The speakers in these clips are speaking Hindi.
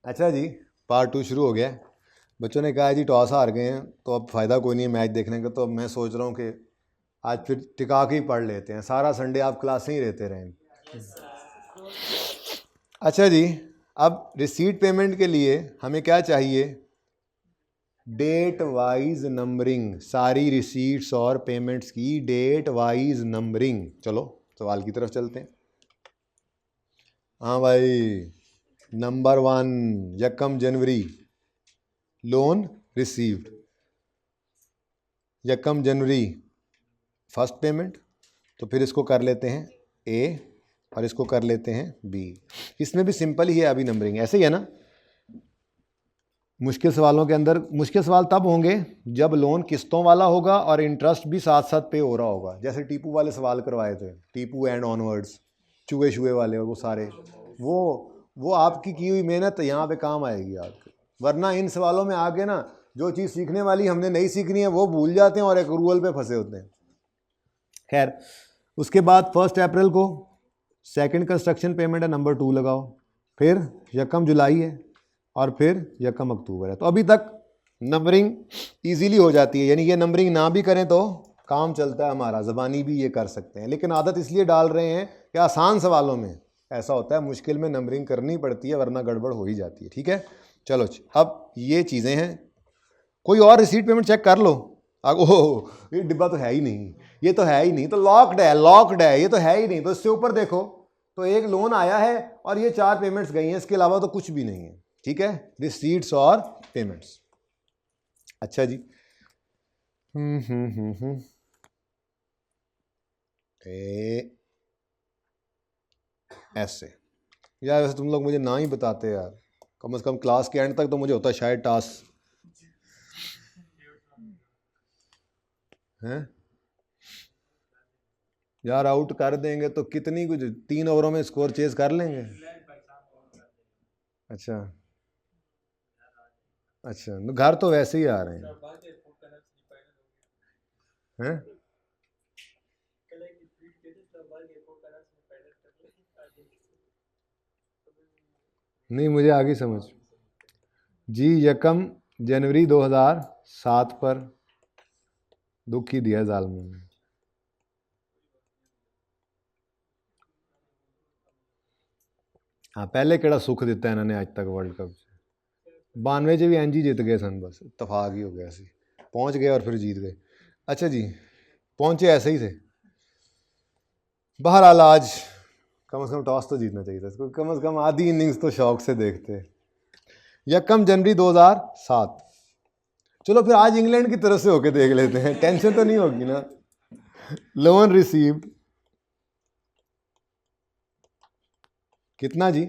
अच्छा जी, पार्ट 2 शुरू हो गया है। बच्चों ने कहा है जी टॉस हार गए हैं तो अब फ़ायदा कोई नहीं है मैच देखने का, तो अब मैं सोच रहा हूँ कि आज फिर टिका के ही पढ़ लेते हैं। सारा संडे आप क्लास में ही रहते रहें। अच्छा जी, अब रिसीट पेमेंट के लिए हमें क्या चाहिए? Date wise numbering. सारी रिसीट्स और पेमेंट्स की डेट वाइज नंबरिंग। चलो सवाल की तरफ चलते हैं। हाँ भाई, नंबर 1 यकम जनवरी लोन रिसीव्ड। यकम जनवरी फर्स्ट पेमेंट, तो फिर इसको कर लेते हैं ए और इसको कर लेते हैं बी। इसमें भी सिंपल ही है अभी नंबरिंग, ऐसे ही है ना। मुश्किल सवालों के अंदर मुश्किल सवाल तब होंगे जब लोन किस्तों वाला होगा और इंटरेस्ट भी साथ साथ पे हो रहा होगा। जैसे टीपू वाले सवाल करवाए थे, टीपू एंड ऑनवर्ड्स, चूहे शुए वाले, और वो सारे वो आपकी की हुई मेहनत यहाँ पे काम आएगी आपके। वरना इन सवालों में आगे ना जो चीज़ सीखने वाली हमने नहीं सीखनी है वो भूल जाते हैं और एक रूल पे फंसे होते हैं। खैर, उसके बाद 1 अप्रैल को सेकंड कंस्ट्रक्शन पेमेंट है, नंबर 2 लगाओ। फिर यकम जुलाई है और फिर यकम अक्टूबर है। तो अभी तक नंबरिंग इजीली हो जाती है, यानी ये नंबरिंग ना भी करें तो काम चलता है हमारा, ज़बानी भी ये कर सकते हैं। लेकिन आदत इसलिए डाल रहे हैं कि आसान सवालों में ऐसा होता है, मुश्किल में नंबरिंग करनी पड़ती है वरना गड़बड़ हो ही जाती है। ठीक है, चलो अब ये चीज़ें हैं। कोई और रिसीट पेमेंट चेक कर लो। ओह, ये डिब्बा तो है ही नहीं, ये तो है ही नहीं, तो लॉक्ड है, ये तो है ही नहीं। तो इससे ऊपर देखो तो एक लोन आया है और ये 4 पेमेंट्स गई हैं, इसके अलावा तो कुछ भी नहीं है। ठीक है, रिसीट्स और पेमेंट्स। अच्छा जी, ऐसे यार, वैसे तुम लोग मुझे ना ही बताते यार, कम से कम क्लास के एंड तक तो मुझे होता शायद टास्क हैं यार। आउट कर देंगे तो कितनी कुछ 3 ओवरों में स्कोर चेज कर लेंगे। अच्छा अच्छा, घर तो वैसे ही आ रहे हैं। नहीं, मुझे आगे समझ जी। यकम जनवरी 2007 पर दुख ही दिया जालमों ने। हाँ, पहले केड़ा सुख दिता इन्होंने आज तक वर्ल्ड कप 92 च भी एंज ही जित गए सन, बस इतफाक ही हो गया सी, पहुंच गए और फिर जीत गए। अच्छा जी, पहुंचे ऐसे ही थे। बहरहाल आज कम से कम टॉस तो जीतना चाहिए था, कम से कम आधी इनिंग्स तो शौक से देखते। यकम जनवरी 2007। चलो फिर आज इंग्लैंड की तरफ से होके देख लेते हैं, टेंशन तो नहीं होगी ना। लोन रिसीव्ड कितना जी?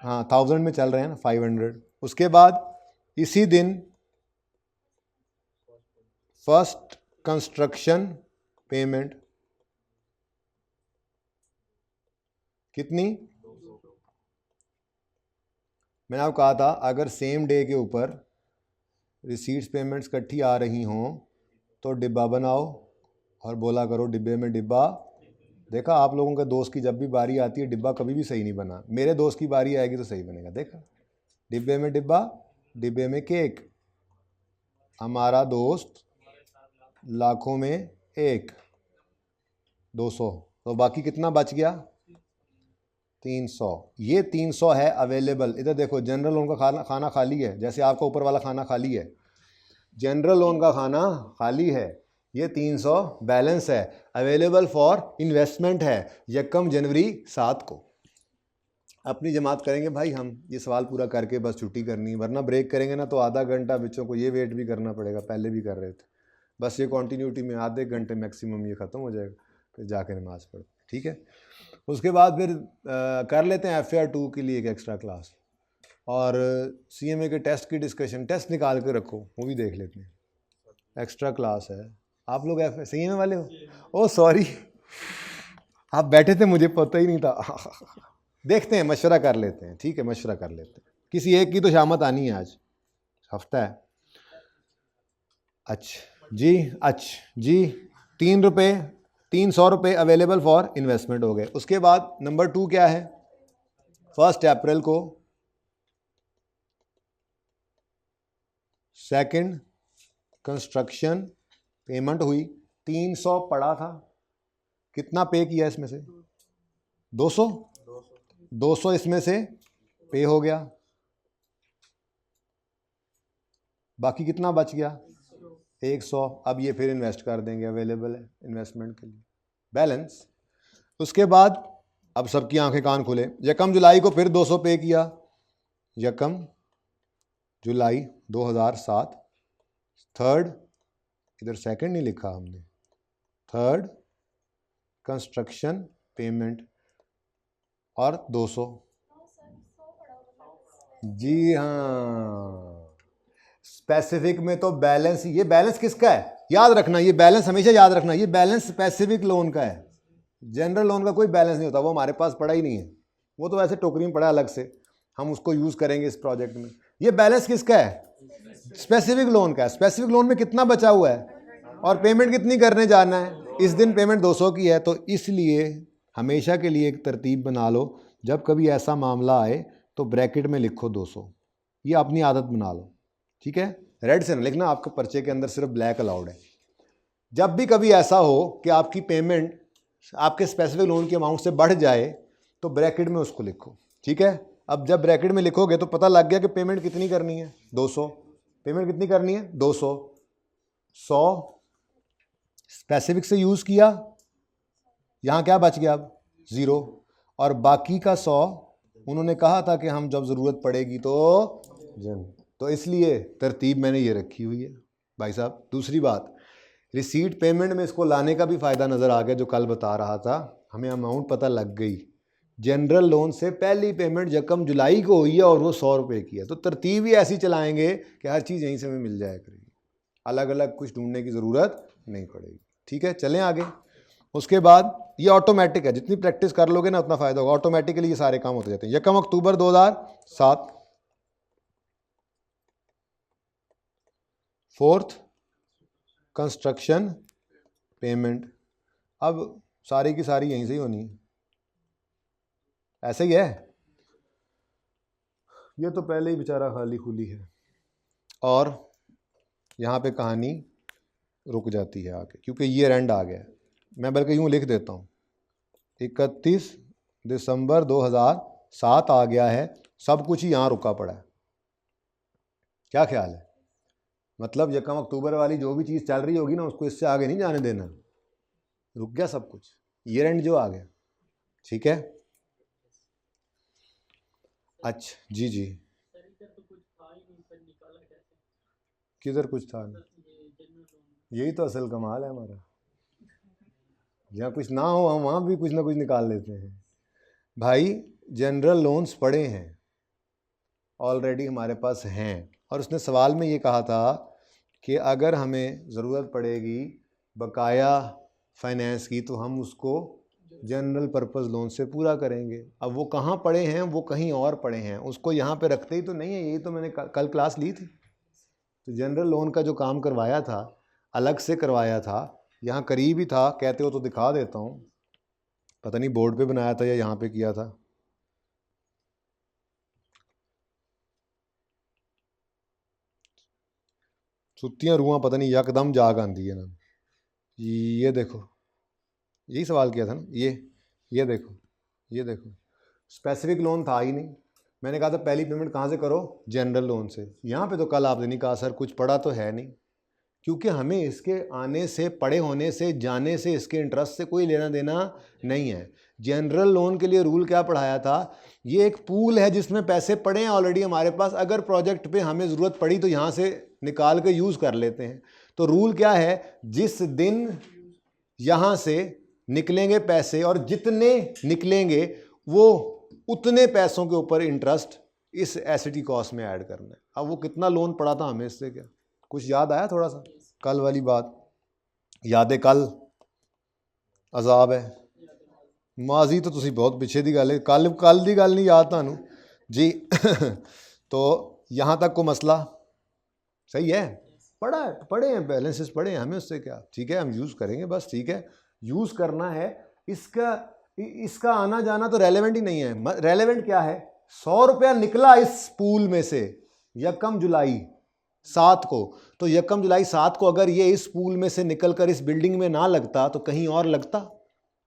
हाँ, 1000 में चल रहे हैं ना, 500। उसके बाद इसी दिन फर्स्ट कंस्ट्रक्शन पेमेंट कितनी? मैंने आपको कहा था अगर सेम डे के ऊपर रिसीट्स पेमेंट्स इकट्ठी आ रही हों तो डिब्बा बनाओ और बोला करो डिब्बे में डिब्बा। देखा, आप लोगों के दोस्त की जब भी बारी आती है डिब्बा कभी भी सही नहीं बना, मेरे दोस्त की बारी आएगी तो सही बनेगा। देखा, डिब्बे में डिब्बा, डिब्बे में केक, हमारा दोस्त लाखों में एक, 200। तो बाकी कितना बच गया? 300। ये 300 है अवेलेबल। इधर देखो, जनरल लोन का खाना खाली है, जैसे आपका ऊपर वाला खाना खाली है, जनरल लोन का खाना खाली है। ये 300 बैलेंस है, अवेलेबल फॉर इन्वेस्टमेंट है। यकम जनवरी 7 को अपनी जमात करेंगे भाई हम, ये सवाल पूरा करके बस छुट्टी करनी है, वरना ब्रेक करेंगे ना तो आधा घंटा बच्चों को ये वेट भी करना पड़ेगा। पहले भी कर रहे थे, बस ये कॉन्टीन्यूटी में आधे घंटे मैक्सिमम ये ख़त्म हो जाएगा, फिर जाके नमाज पढ़। ठीक है, उसके बाद फिर कर लेते हैं FAR 2 के लिए एक एक्स्ट्रा क्लास, और CMA के टेस्ट की डिस्कशन, टेस्ट निकाल के रखो वो भी देख लेते हैं। एक्स्ट्रा क्लास है। आप लोग CMA वाले हो? ओ सॉरी, आप बैठे थे, मुझे पता ही नहीं था। देखते हैं, मशवरा कर लेते हैं। ठीक है, मशवरा कर लेते हैं। किसी एक की तो शामत आनी है, आज हफ्ता है। अच्छा जी, अच्छा जी, 300 रुपये अवेलेबल फॉर इन्वेस्टमेंट हो गए। उसके बाद नंबर 2 क्या है? 1 अप्रैल को सेकंड कंस्ट्रक्शन पेमेंट हुई, 300 पड़ा था, कितना पे किया इसमें से? 200। 200 इसमें से पे हो गया, बाकी कितना बच गया? 100। अब ये फिर इन्वेस्ट कर देंगे, अवेलेबल है इन्वेस्टमेंट के लिए बैलेंस। उसके बाद अब सबकी आंखें कान खुले, यकम जुलाई को फिर 200 पे किया, यकम जुलाई 2007। थर्ड, इधर सेकंड नहीं लिखा हमने, थर्ड कंस्ट्रक्शन पेमेंट और 200। जी हाँ, स्पेसिफिक में तो बैलेंस, ये बैलेंस किसका है याद रखना, ये बैलेंस हमेशा याद रखना, ये बैलेंस स्पेसिफिक लोन का है। जनरल लोन का कोई बैलेंस नहीं होता, वो हमारे पास पड़ा ही नहीं है, वो तो वैसे टोकरी में पड़ा अलग से, हम उसको यूज़ करेंगे इस प्रोजेक्ट में। ये बैलेंस किसका है? स्पेसिफिक लोन का है। स्पेसिफिक लोन में कितना बचा हुआ है और पेमेंट कितनी करने जाना है? इस दिन पेमेंट 200 की है, तो इसलिए हमेशा के लिए एक तरतीब बना लो, जब कभी ऐसा मामला आए तो ब्रैकेट में लिखो 200, ये अपनी आदत बना लो, ठीक है? रेड से ना लिखना, आपके पर्चे के अंदर सिर्फ ब्लैक अलाउड है। जब भी कभी ऐसा हो कि आपकी पेमेंट आपके स्पेसिफिक लोन की अमाउंट से बढ़ जाए तो ब्रैकेट में उसको लिखो, ठीक है? अब जब ब्रैकेट में लिखोगे तो पता लग गया कि पेमेंट कितनी करनी है, 200। पेमेंट कितनी करनी है? 200। 100 स्पेसिफिक से यूज़ किया, यहाँ क्या बच गया? अब 0। और बाकी का 100 उन्होंने कहा था कि हम जब ज़रूरत पड़ेगी तो इसलिए तरतीब मैंने ये रखी हुई है भाई साहब। दूसरी बात, रिसीट पेमेंट में इसको लाने का भी फ़ायदा नज़र आ गया, जो कल बता रहा था, हमें अमाउंट पता लग गई। जनरल लोन से पहली पेमेंट यकम जुलाई को हुई है और वो 100 रुपये की है, तो तरतीब ही ऐसी चलाएंगे कि हर चीज़ यहीं से हमें मिल जाया करेगी, अलग अलग कुछ ढूंढने की ज़रूरत नहीं पड़ेगी, ठीक है? चलें आगे। उसके बाद ये ऑटोमेटिक है, जितनी प्रैक्टिस कर लोगे ना उतना फ़ायदा होगा, ऑटोमेटिकली ये सारे काम होते जाते हैं। यकम अक्टूबर 2007, फोर्थ कंस्ट्रक्शन पेमेंट। अब सारी की सारी यहीं से ही होनी है, ऐसे ही है, ये तो पहले ही बेचारा खाली खुली है और यहाँ पे कहानी रुक जाती है आके, क्योंकि ईयर एंड आ गया है। मैं बल्कि यूँ लिख देता हूँ, 31 दिसंबर 2007 आ गया है, सब कुछ ही यहाँ रुका पड़ा है। क्या ख्याल है? मतलब यकम अक्टूबर वाली जो भी चीज़ चल रही होगी ना, उसको इससे आगे नहीं जाने देना, रुक गया सब कुछ, ईयर एंड जो आ गया, ठीक है? अच्छा जी जी, किधर कुछ था नहीं, यही तो असल कमाल है हमारा, जहाँ कुछ ना हो हम वहाँ भी कुछ ना कुछ निकाल लेते हैं। भाई जनरल लोन्स पड़े हैं ऑलरेडी हमारे पास हैं, और उसने सवाल में ये कहा था कि अगर हमें ज़रूरत पड़ेगी बकाया फाइनेंस की तो हम उसको जनरल पर्पस लोन से पूरा करेंगे। अब वो कहाँ पड़े हैं? वो कहीं और पड़े हैं, उसको यहाँ पे रखते ही तो नहीं है, यही तो मैंने कल क्लास ली थी। तो जनरल लोन का जो काम करवाया था अलग से करवाया था, यहाँ करीब ही था, कहते हो तो दिखा देता हूँ, पता नहीं बोर्ड पे बनाया था या यहाँ पे किया था। सुत्तियाँ रूहां पता नहीं यकदम जाग आंदी है ना। ये देखो, यही सवाल किया था ना, ये देखो, ये देखो, स्पेसिफिक लोन था ही नहीं, मैंने कहा था पहली पेमेंट कहाँ से करो? जनरल लोन से। यहाँ पे तो कल आपने नहीं कहा सर कुछ पड़ा तो है नहीं, क्योंकि हमें इसके आने से, पड़े होने से, जाने से, इसके इंटरेस्ट से कोई लेना देना नहीं है। जनरल लोन के लिए रूल क्या पढ़ाया था? ये एक पूल है जिसमें पैसे पड़े हैं ऑलरेडी हमारे पास, अगर प्रोजेक्ट पे हमें ज़रूरत पड़ी तो यहाँ से निकाल के यूज़ कर लेते हैं। तो रूल क्या है? जिस दिन यहाँ से निकलेंगे पैसे और जितने निकलेंगे वो उतने पैसों के ऊपर इंटरेस्ट इस एसिटी कॉस्ट में ऐड करना है। अब वो कितना लोन पड़ा था हमें, इससे क्या कुछ याद आया? थोड़ा सा कल वाली बात याद है? कल अजाब है, माजी तो तुसी बहुत पिछे दी गल है, कल दी गल नहीं याद थानू जी। तो यहाँ तक को मसला सही है, पड़ा है, पड़े हैं बैलेंसेस पड़े हैं, हमें उससे क्या, ठीक है हम यूज़ करेंगे बस, ठीक है यूज़ करना है। इसका आना जाना तो रेलेवेंट ही नहीं है। रेलेवेंट क्या है? 100 रुपया निकला इस पूल में से यकम जुलाई, 7 को, तो यकम जुलाई 7 को अगर ये इस पूल में से निकलकर इस बिल्डिंग में ना लगता तो कहीं और लगता,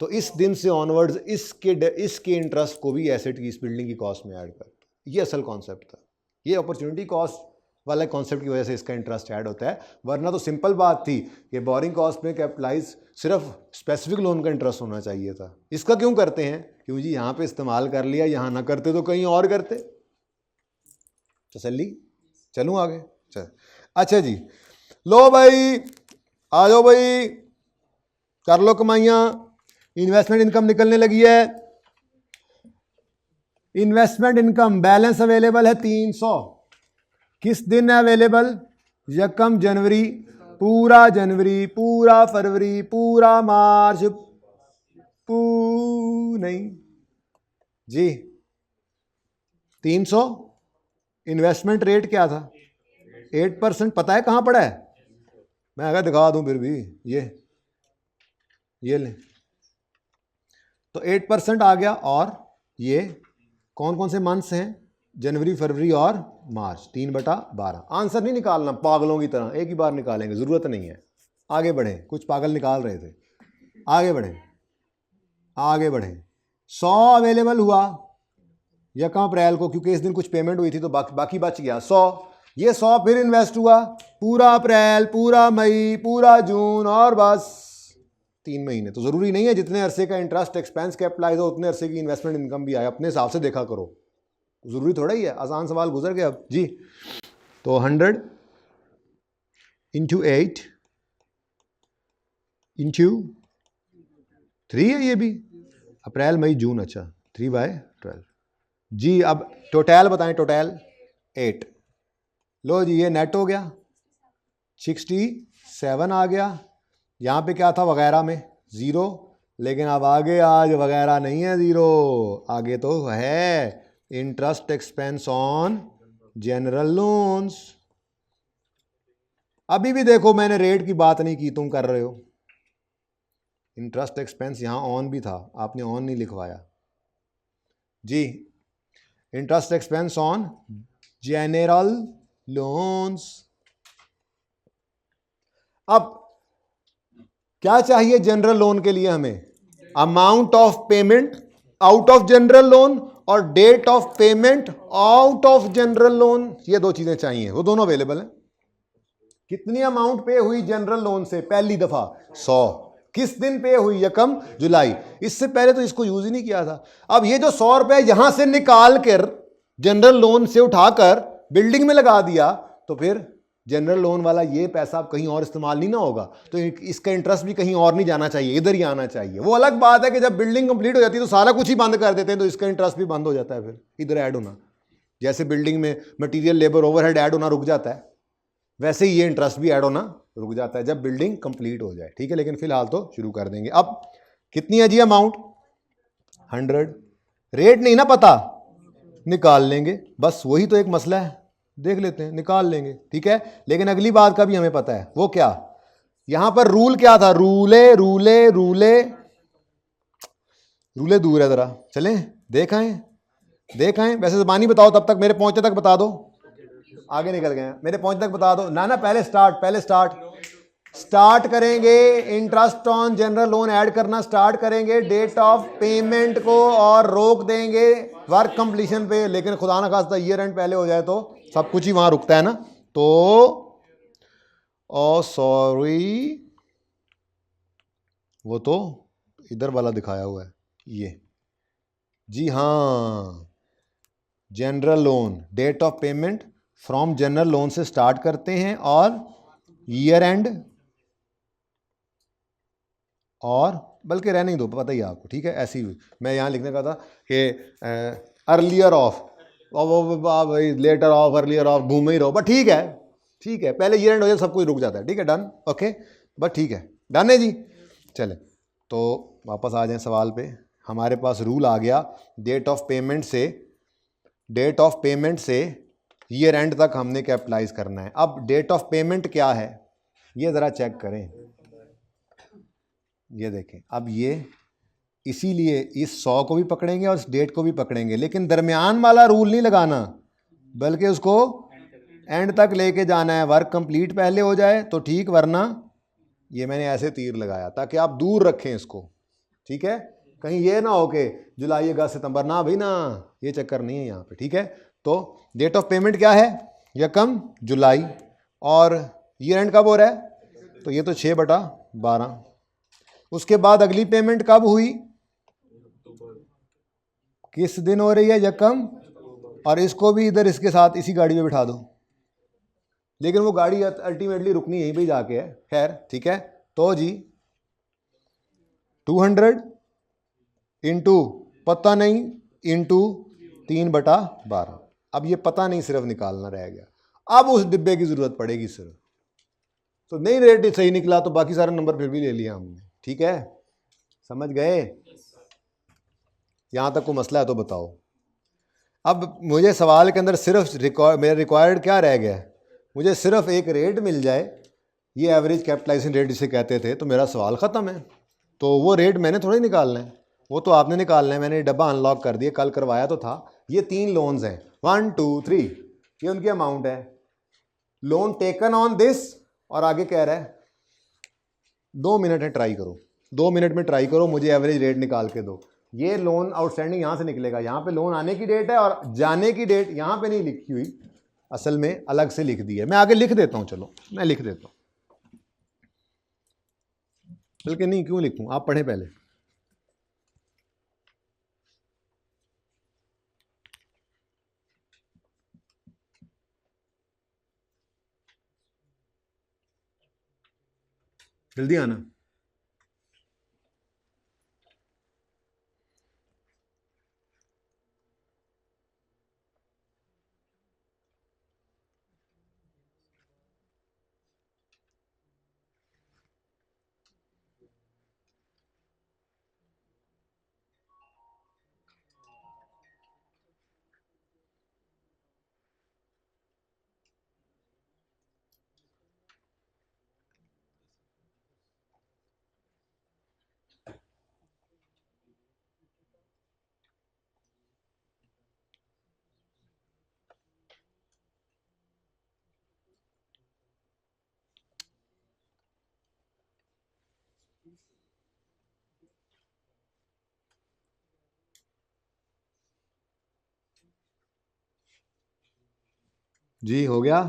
तो इस दिन से ऑनवर्ड्स इसके इंटरेस्ट को भी एसेट की इस बिल्डिंग की कॉस्ट में ऐड करता। ये असल कॉन्सेप्ट था, ये अपॉर्चुनिटी कॉस्ट वाला कॉन्सेप्ट की वजह से इसका इंटरेस्ट ऐड होता है। वरना तो सिंपल बात थी कि बोरिंग कॉस्ट में कैपिटलाइज सिर्फ स्पेसिफिक लोन का इंटरेस्ट होना चाहिए था। इसका क्यों करते हैं? क्यों जी यहाँ पे इस्तेमाल कर लिया, यहाँ ना करते तो कहीं और करते। तसल्ली? चलूँ आगे? चल, अच्छा जी, लो भाई आ जाओ भाई, कर लो कमाइयाँ। इन्वेस्टमेंट इनकम निकलने लगी है। इन्वेस्टमेंट इनकम बैलेंस अवेलेबल है 300। किस दिन है अवेलेबल? यकम जनवरी, पूरा जनवरी, पूरा फरवरी, पूरा मार्च, नहीं जी 300। इन्वेस्टमेंट रेट क्या था? 8%। पता है कहाँ पड़ा है? मैं अगर दिखा दूं फिर भी, ये ले, तो 8% आ गया। और ये कौन कौन से मंथ्स हैं? जनवरी, फरवरी और मार्च, 3/12। आंसर नहीं निकालना पागलों की तरह, एक ही बार निकालेंगे, ज़रूरत नहीं है। आगे बढ़ें, कुछ पागल निकाल रहे थे। आगे बढ़ें, आगे बढ़ें। 100 अवेलेबल हुआ यकम अप्रैल को, क्योंकि इस दिन कुछ पेमेंट हुई थी तो बाकी बच गया 100। ये 100 फिर इन्वेस्ट हुआ पूरा अप्रैल, पूरा मई, पूरा जून, और बस 3 महीने। तो ज़रूरी नहीं है जितने अरसे का इंटरेस्ट एक्सपेंस कैपिटलाइज हो उतने अरसे की इन्वेस्टमेंट इनकम भी आए। अपने हिसाब से देखा करो, ज़रूरी थोड़ा ही है। आसान सवाल गुजर गया अब जी। तो 100 × 8 × 3 है ये भी, अप्रैल मई जून। अच्छा, 3/12 जी। अब टोटल बताएं, टोटल 8। लो जी, ये नेट हो गया 67 आ गया। यहाँ पे क्या था वगैरह में? 0। लेकिन अब आगे आज वगैरह नहीं है 0, आगे तो है interest expense on general loans. अभी भी देखो मैंने रेट की बात नहीं की, तुम कर रहे हो। इंटरेस्ट एक्सपेंस यहां ऑन भी था, आपने ऑन नहीं लिखवाया जी। Interest expense on general loans. अब क्या चाहिए जनरल लोन के लिए हमें? Amount of payment out of general loan और date of payment out of general loan. ये 2 चीजें चाहिए, वो दोनों अवेलेबल हैं। कितनी अमाउंट पे हुई जनरल लोन से? पहली दफा 100। किस दिन पे हुई? यकम जुलाई। इससे पहले तो इसको यूज ही नहीं किया था। अब ये जो 100 रुपए यहां से निकाल कर जनरल लोन से उठाकर बिल्डिंग में लगा दिया, तो फिर जनरल लोन वाला ये पैसा कहीं और इस्तेमाल नहीं ना होगा, तो इसका इंटरेस्ट भी कहीं और नहीं जाना चाहिए, इधर ही आना चाहिए। वो अलग बात है कि जब बिल्डिंग कंप्लीट हो जाती है तो सारा कुछ ही बंद कर देते हैं, तो इसका इंटरेस्ट भी बंद हो जाता है, फिर इधर ऐड होना। जैसे बिल्डिंग में मटीरियल, लेबर, ओवरहेड ऐड होना रुक जाता है, वैसे ही ये इंटरेस्ट भी ऐड होना रुक जाता है जब बिल्डिंग कंप्लीट हो जाए। ठीक है, लेकिन फिलहाल तो शुरू कर देंगे। अब कितनी है जी अमाउंट? 100। रेट नहीं ना पता, निकाल लेंगे, बस वही तो एक मसला है, देख लेते हैं, निकाल लेंगे। ठीक है, लेकिन अगली बात का भी हमें पता है, वो क्या? यहां पर रूल क्या था? रूले दूर है, जरा चलें देखाएं। वैसे ज़बानी बताओ, तब तक मेरे पहुंचने तक बता दो। आगे निकल गए, मेरे पहुंचने तक बता दो ना। पहले स्टार्ट करेंगे। Interest on general loan add करना स्टार्ट करेंगे, डेट ऑफ पेमेंट को और रोक देंगे वर्क कंप्लीशन पे। लेकिन खुदा ना खास्ता ईयर एंड पहले हो जाए तो सब कुछ ही वहां रुकता है ना। तो सॉरी, वो तो इधर वाला दिखाया हुआ है ये जी। हाँ, general loan date of payment from general loan से स्टार्ट करते हैं और ईयर एंड, और बल्कि रहने दो, पता ही आपको। ठीक है, ऐसी मैं यहाँ लिखने का था कि earlier of, later of, earlier of, घूमे ही रहो, बट ठीक है, पहले ईयर एंड हो जाए सब कुछ रुक जाता है। ठीक है, डन, ओके, बट ठीक है, डन है जी। चले तो वापस आ जाएं सवाल पे। हमारे पास रूल आ गया, डेट ऑफ पेमेंट से ईयर एंड तक हमने कैपिटलाइज करना है। अब डेट ऑफ पेमेंट क्या है ये ज़रा चेक करें, ये देखें। अब ये इसीलिए इस 100 को भी पकड़ेंगे और इस डेट को भी पकड़ेंगे, लेकिन दरमियान वाला रूल नहीं लगाना, बल्कि उसको एंड तक लेके जाना है, वर्क कंप्लीट पहले हो जाए तो ठीक, वरना ये मैंने ऐसे तीर लगाया ताकि आप दूर रखें इसको, ठीक है। कहीं ये ना हो कि जुलाई अगस्त सितंबर, ना भाई ना, ये चक्कर नहीं है यहाँ पे, ठीक है। तो डेट ऑफ पेमेंट क्या है, यकम जुलाई, और ईयर एंड कब हो रहा है, तो ये तो 6/12। उसके बाद अगली पेमेंट कब हुई, किस दिन हो रही है, यकम, और इसको भी इधर इसके साथ इसी गाड़ी में बिठा दो, लेकिन वो गाड़ी अल्टीमेटली रुकनी यहीं पे जाके है, खैर ठीक है। तो जी 200 इंटू पता नहीं इंटू 3/12। अब ये पता नहीं सिर्फ निकालना रह गया, अब उस डिब्बे की जरूरत पड़ेगी सिर्फ। तो नहीं रेट सही निकला तो बाकी सारे नंबर फिर भी ले लिया हमने, ठीक है, समझ गए। यहां तक कोई मसला है तो बताओ। अब मुझे सवाल के अंदर सिर्फ मेरा रिक्वायर्ड क्या रह गया, मुझे सिर्फ एक रेट मिल जाए, ये एवरेज कैपिटलाइजेशन रेट जिसे कहते थे, तो मेरा सवाल ख़त्म है। तो वो रेट मैंने थोड़ा ही निकालना है, वो तो आपने निकालना है। मैंने डब्बा अनलॉक कर दिया, कल करवाया तो था। ये 3 लोन्स हैं, 1 2 3, ये उनकी अमाउंट है। लोन टेकन ऑन दिस, और आगे कह रहा है 2 मिनट है, ट्राई करो, 2 मिनट में ट्राई करो, मुझे एवरेज रेट निकाल के दो। ये लोन आउटस्टैंडिंग यहाँ से निकलेगा, यहाँ पे लोन आने की डेट है और जाने की डेट यहाँ पे नहीं लिखी हुई, असल में अलग से लिख दी है। मैं आगे लिख देता हूँ, चलो मैं लिख देता हूँ, बल्कि नहीं क्यों लिखूँ, आप पढ़ें पहले। जल्दी आना। जी हो गया,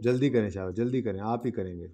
जल्दी करें शाबाश, जल्दी करें, आप ही करेंगे।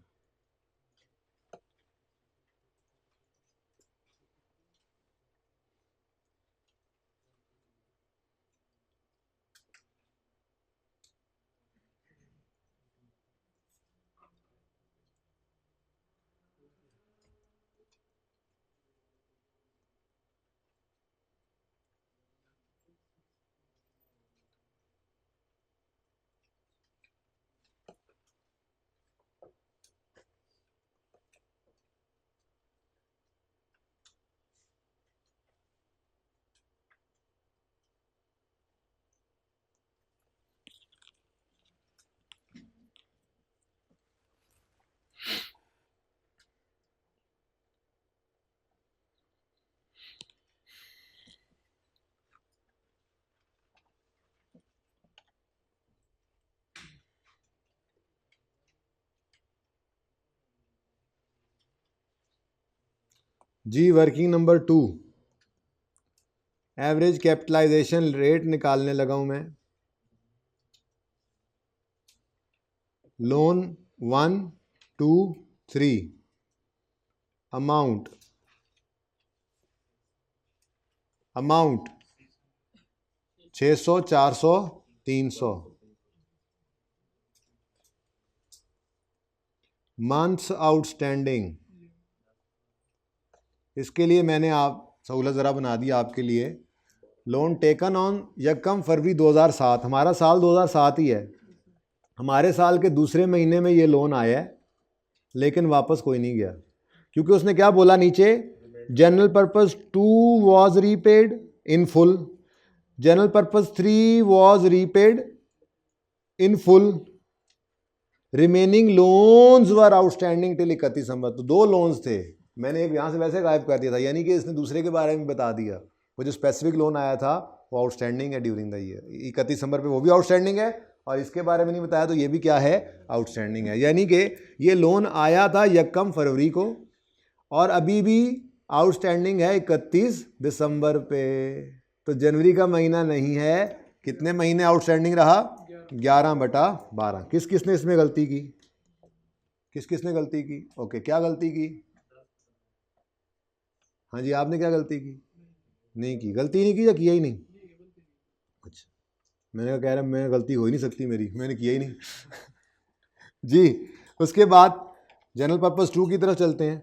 जी working number 2, average capitalization rate निकालने लगा हूं मैं। Loan 1 2 3, amount 600 400 300, months outstanding. इसके लिए मैंने आप सहूलत ज़रा बना दी आपके लिए। लोन टेकन ऑन यकम फरवरी 2007, हमारा साल 2007 ही है, हमारे साल के दूसरे महीने में ये लोन आया है, लेकिन वापस कोई नहीं गया, क्योंकि उसने क्या बोला नीचे, general purpose 2 was repaid in full, general purpose 3 was repaid in full, remaining loans were outstanding till 31 दिसंबर। तो 2 लोन्स थे, मैंने एक यहाँ से वैसे गायब कर दिया था, यानी कि इसने दूसरे के बारे में बता दिया। वो जो स्पेसिफिक लोन आया था वो आउटस्टैंडिंग है ड्यूरिंग द ईयर, 31 दिसंबर पे वो भी आउटस्टैंडिंग है, और इसके बारे में नहीं बताया तो ये भी क्या है, आउटस्टैंडिंग है। यानी कि ये लोन आया था 1 फरवरी को और अभी भी आउटस्टैंडिंग है 31 दिसंबर पे। तो जनवरी का महीना नहीं है, कितने महीने आउटस्टैंडिंग रहा, 11/12। किस किसने इसमें गलती की, किस किसने गलती की? ओके, क्या गलती की? हाँ जी, आपने क्या गलती की? नहीं की, गलती नहीं की या किया ही नहीं? अच्छा, मैंने कह रहा मैं गलती हो ही नहीं सकती मेरी, मैंने किया ही नहीं जी। उसके बाद जनरल पर्पस 2 की तरफ चलते हैं।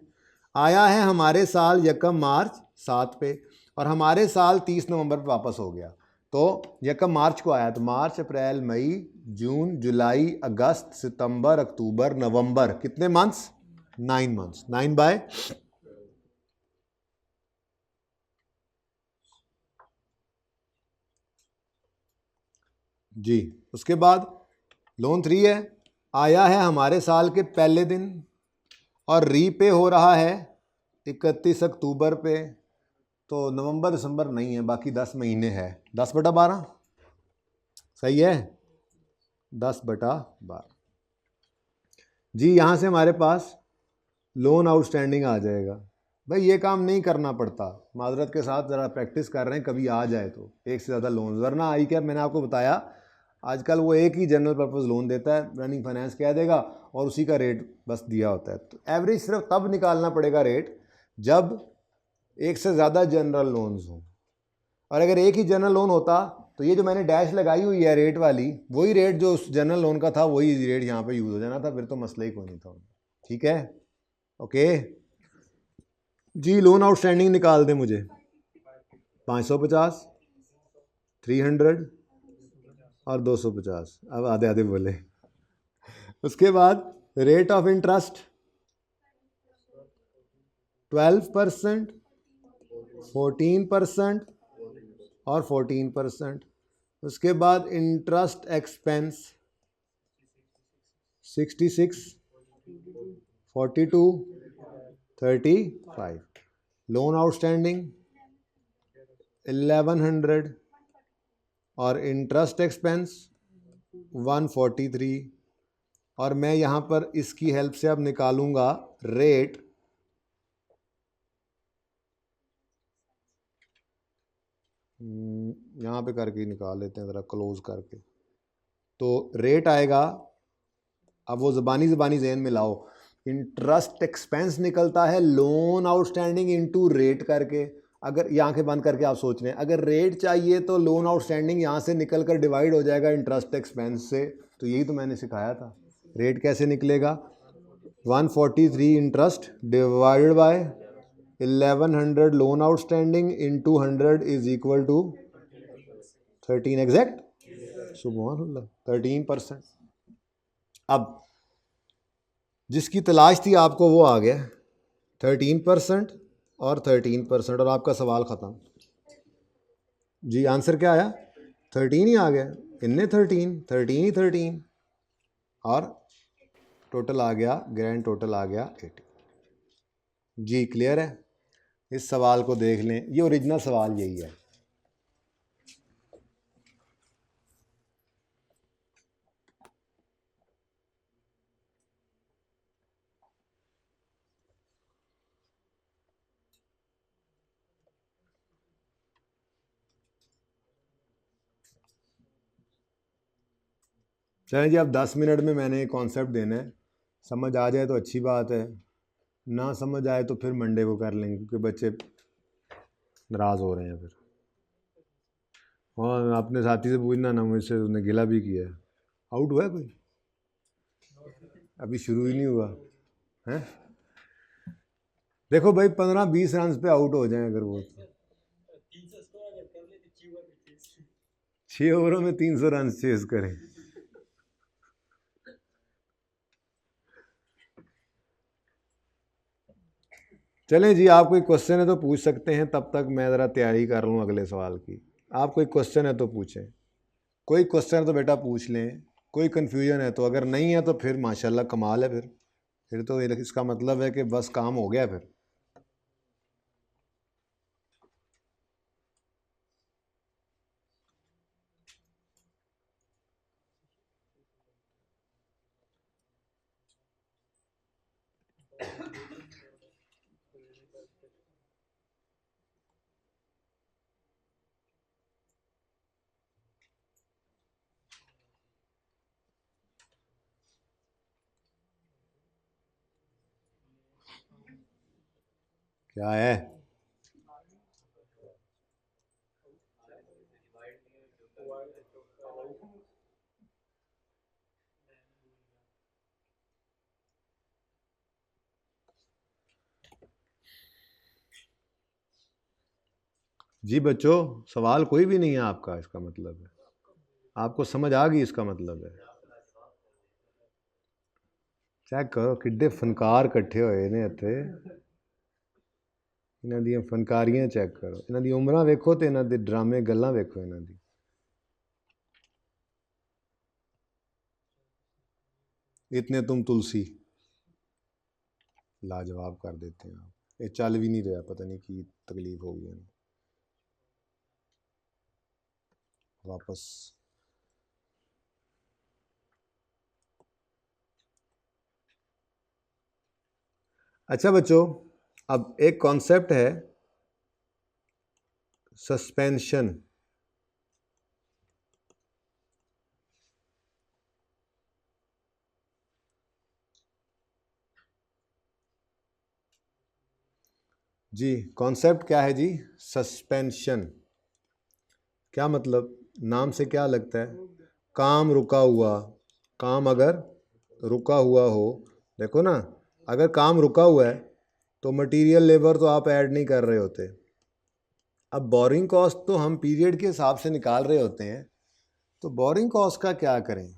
आया है हमारे साल 1 मार्च 7 पे और हमारे साल 30 नवंबर पे वापस हो गया। तो 1 मार्च को आया तो मार्च, अप्रैल, मई, जून, जुलाई, अगस्त, सितंबर, अक्टूबर, नवंबर, कितने मंथ्स? 9 मंथ्स। 9 बाय जी। उसके बाद लोन 3 है, आया है हमारे साल के पहले दिन और रीपे हो रहा है 31 अक्टूबर पे। तो नवंबर दिसंबर नहीं है, बाकी 10 महीने है। 10/12 सही है, 10/12 जी। यहाँ से हमारे पास लोन आउटस्टैंडिंग आ जाएगा। भाई ये काम नहीं करना पड़ता, माजरत के साथ ज़रा प्रैक्टिस कर रहे हैं, कभी आ जाए तो एक से ज़्यादा लोन, वरना आई क्या, मैंने आपको बताया आजकल वो एक ही जनरल पर्पस लोन देता है, रनिंग फाइनेंस कह देगा और उसी का रेट बस दिया होता है। तो एवरेज सिर्फ तब निकालना पड़ेगा रेट जब एक से ज़्यादा जनरल लोन्स हों, और अगर एक ही जनरल लोन होता तो ये जो मैंने डैश लगाई हुई है रेट वाली, वही रेट जो उस जनरल लोन का था वही रेट यहाँ पे यूज़ हो जाना था, फिर तो मसला ही कोई नहीं था। ठीक है, ओके जी। लोन आउटस्टैंडिंग निकाल दे मुझे, 550, 300 और 250। अब आधे आधे बोले। उसके बाद रेट ऑफ इंटरेस्ट 12%, 14% और 14%। उसके बाद इंटरेस्ट एक्सपेंस 66, 42, 35। लोन आउटस्टैंडिंग 1100 और इंटरेस्ट एक्सपेंस 143। और मैं यहाँ पर इसकी हेल्प से अब निकालूंगा रेट। यहाँ पे करके निकाल लेते हैं ज़रा क्लोज करके। तो रेट आएगा, अब वो ज़बानी जहन में लाओ, इंटरेस्ट एक्सपेंस निकलता है लोन आउटस्टैंडिंग इनटू रेट करके। अगर ये आंखें बंद करके आप सोच रहे हैं, अगर रेट चाहिए तो लोन आउटस्टैंडिंग यहाँ से निकल कर डिवाइड हो जाएगा इंटरेस्ट एक्सपेंस से। तो यही तो मैंने सिखाया था। रेट कैसे निकलेगा, 143 interest divided by 1100 loan outstanding into 100 is equal to 13 exact. सुभान 13%। अब जिसकी तलाश थी आपको वो आ गया 13% और 13%, और आपका सवाल ख़त्म जी। आंसर क्या आया, 13 ही आ गया। इनने 13 ही 13 और टोटल आ गया, ग्रैंड टोटल आ गया 80 जी। क्लियर है? इस सवाल को देख लें, ये ओरिजिनल सवाल यही है। चलें जी, अब 10 मिनट में मैंने कॉन्सेप्ट देना है, समझ आ जाए तो अच्छी बात है, ना समझ आए तो फिर मंडे को कर लेंगे, क्योंकि बच्चे नाराज़ हो रहे हैं फिर। हाँ, अपने साथी से पूछना ना, मुझसे उसने गिला भी किया है। आउट हुआ है कोई? अभी शुरू ही नहीं हुआ है। देखो भाई, 15-20 रन पे आउट हो जाए अगर वो, तो 6 ओवरों में 300 रन चेज करें। चलें जी, आप कोई क्वेश्चन है तो पूछ सकते हैं, तब तक मैं ज़रा तैयारी कर लूँ अगले सवाल की। आप कोई क्वेश्चन है तो पूछें, कोई क्वेश्चन है तो बेटा पूछ लें, कोई कन्फ्यूजन है तो, अगर नहीं है तो फिर माशाल्लाह कमाल है, फिर तो इसका मतलब है कि बस काम हो गया फिर। क्या है? जी बच्चों, सवाल कोई भी नहीं है आपका, इसका मतलब है आपको समझ आ गई, इसका मतलब है। चेक करो किड्डे फनकार इकट्ठे होए ने इत्थे, इन्हां दी फनकारियां चेक करो, इन्हां दी उमरां वेखो ते इन्हां दे ड्रामे गल्लां वेखो इन्हां दी। इतने तुम तुलसी, लाजवाब कर देते हैं आप। ये चल भी नहीं रहा, पता नहीं की तकलीफ हो गई है। वापस अच्छा बच्चों, अब एक कॉन्सेप्ट है सस्पेंशन। जी कॉन्सेप्ट क्या है जी? सस्पेंशन। क्या मतलब? नाम से क्या लगता है? काम रुका हुआ। काम अगर रुका हुआ हो, देखो ना, अगर काम रुका हुआ है तो मटेरियल लेबर तो आप ऐड नहीं कर रहे होते। अब बोरिंग कॉस्ट तो हम पीरियड के हिसाब से निकाल रहे होते हैं, तो बोरिंग कॉस्ट का क्या करें?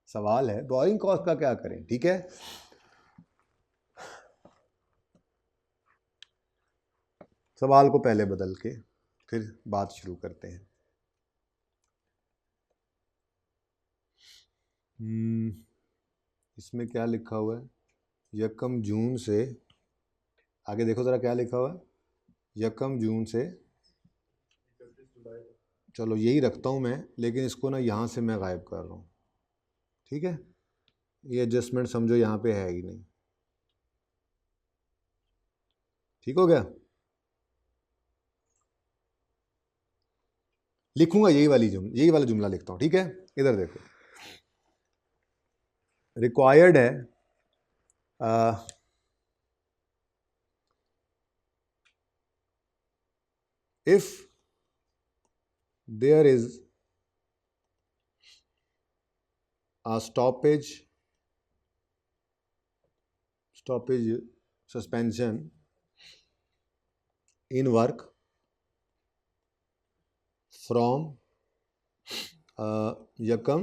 सवाल है बोरिंग कॉस्ट का क्या करें। ठीक है, सवाल को पहले बदल के फिर बात शुरू करते हैं। इसमें क्या लिखा हुआ है? यकम जून से, आगे देखो ज़रा क्या लिखा हुआ है। यकम जून से, चलो यही रखता हूँ मैं, लेकिन इसको ना यहाँ से मैं गायब कर रहा हूँ। ठीक है, ये एडजस्टमेंट समझो यहाँ पे है ही नहीं। ठीक हो गया? लिखूंगा यही वाला जुमला लिखता हूँ। ठीक है, इधर देखो, रिक्वायर्ड है if there is a stoppage suspension in work from यकम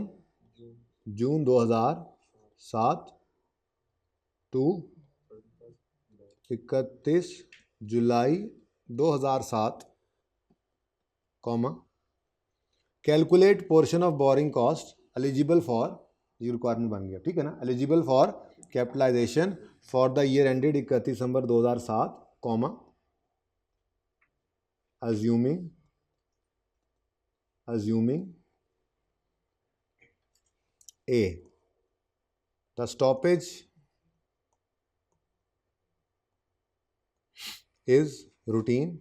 June 2007 to 31 July 2007, comma, calculate portion of borrowing cost eligible for, ये रिक्वायरमेंट बन गया। ठीक है ना, eligible for capitalisation for the year ended 31 December 2007, comma, assuming A, the stoppage is routine,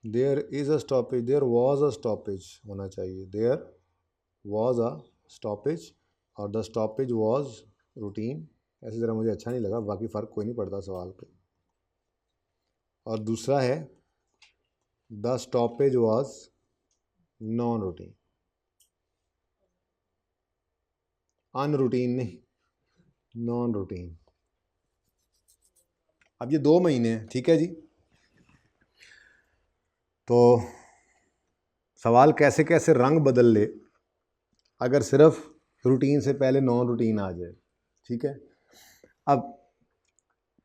there was a stoppage होना चाहिए, there was a stoppage और the stoppage was routine। ऐसे ज़रा मुझे अच्छा नहीं लगा, बाकी फ़र्क कोई नहीं पड़ता सवाल पे। और दूसरा है the stoppage was non routine, unroutine नहीं, नॉन रूटीन। अब ये 2 महीने हैं। ठीक है जी, तो सवाल कैसे कैसे रंग बदल ले अगर सिर्फ रूटीन से पहले नॉन रूटीन आ जाए। ठीक है, अब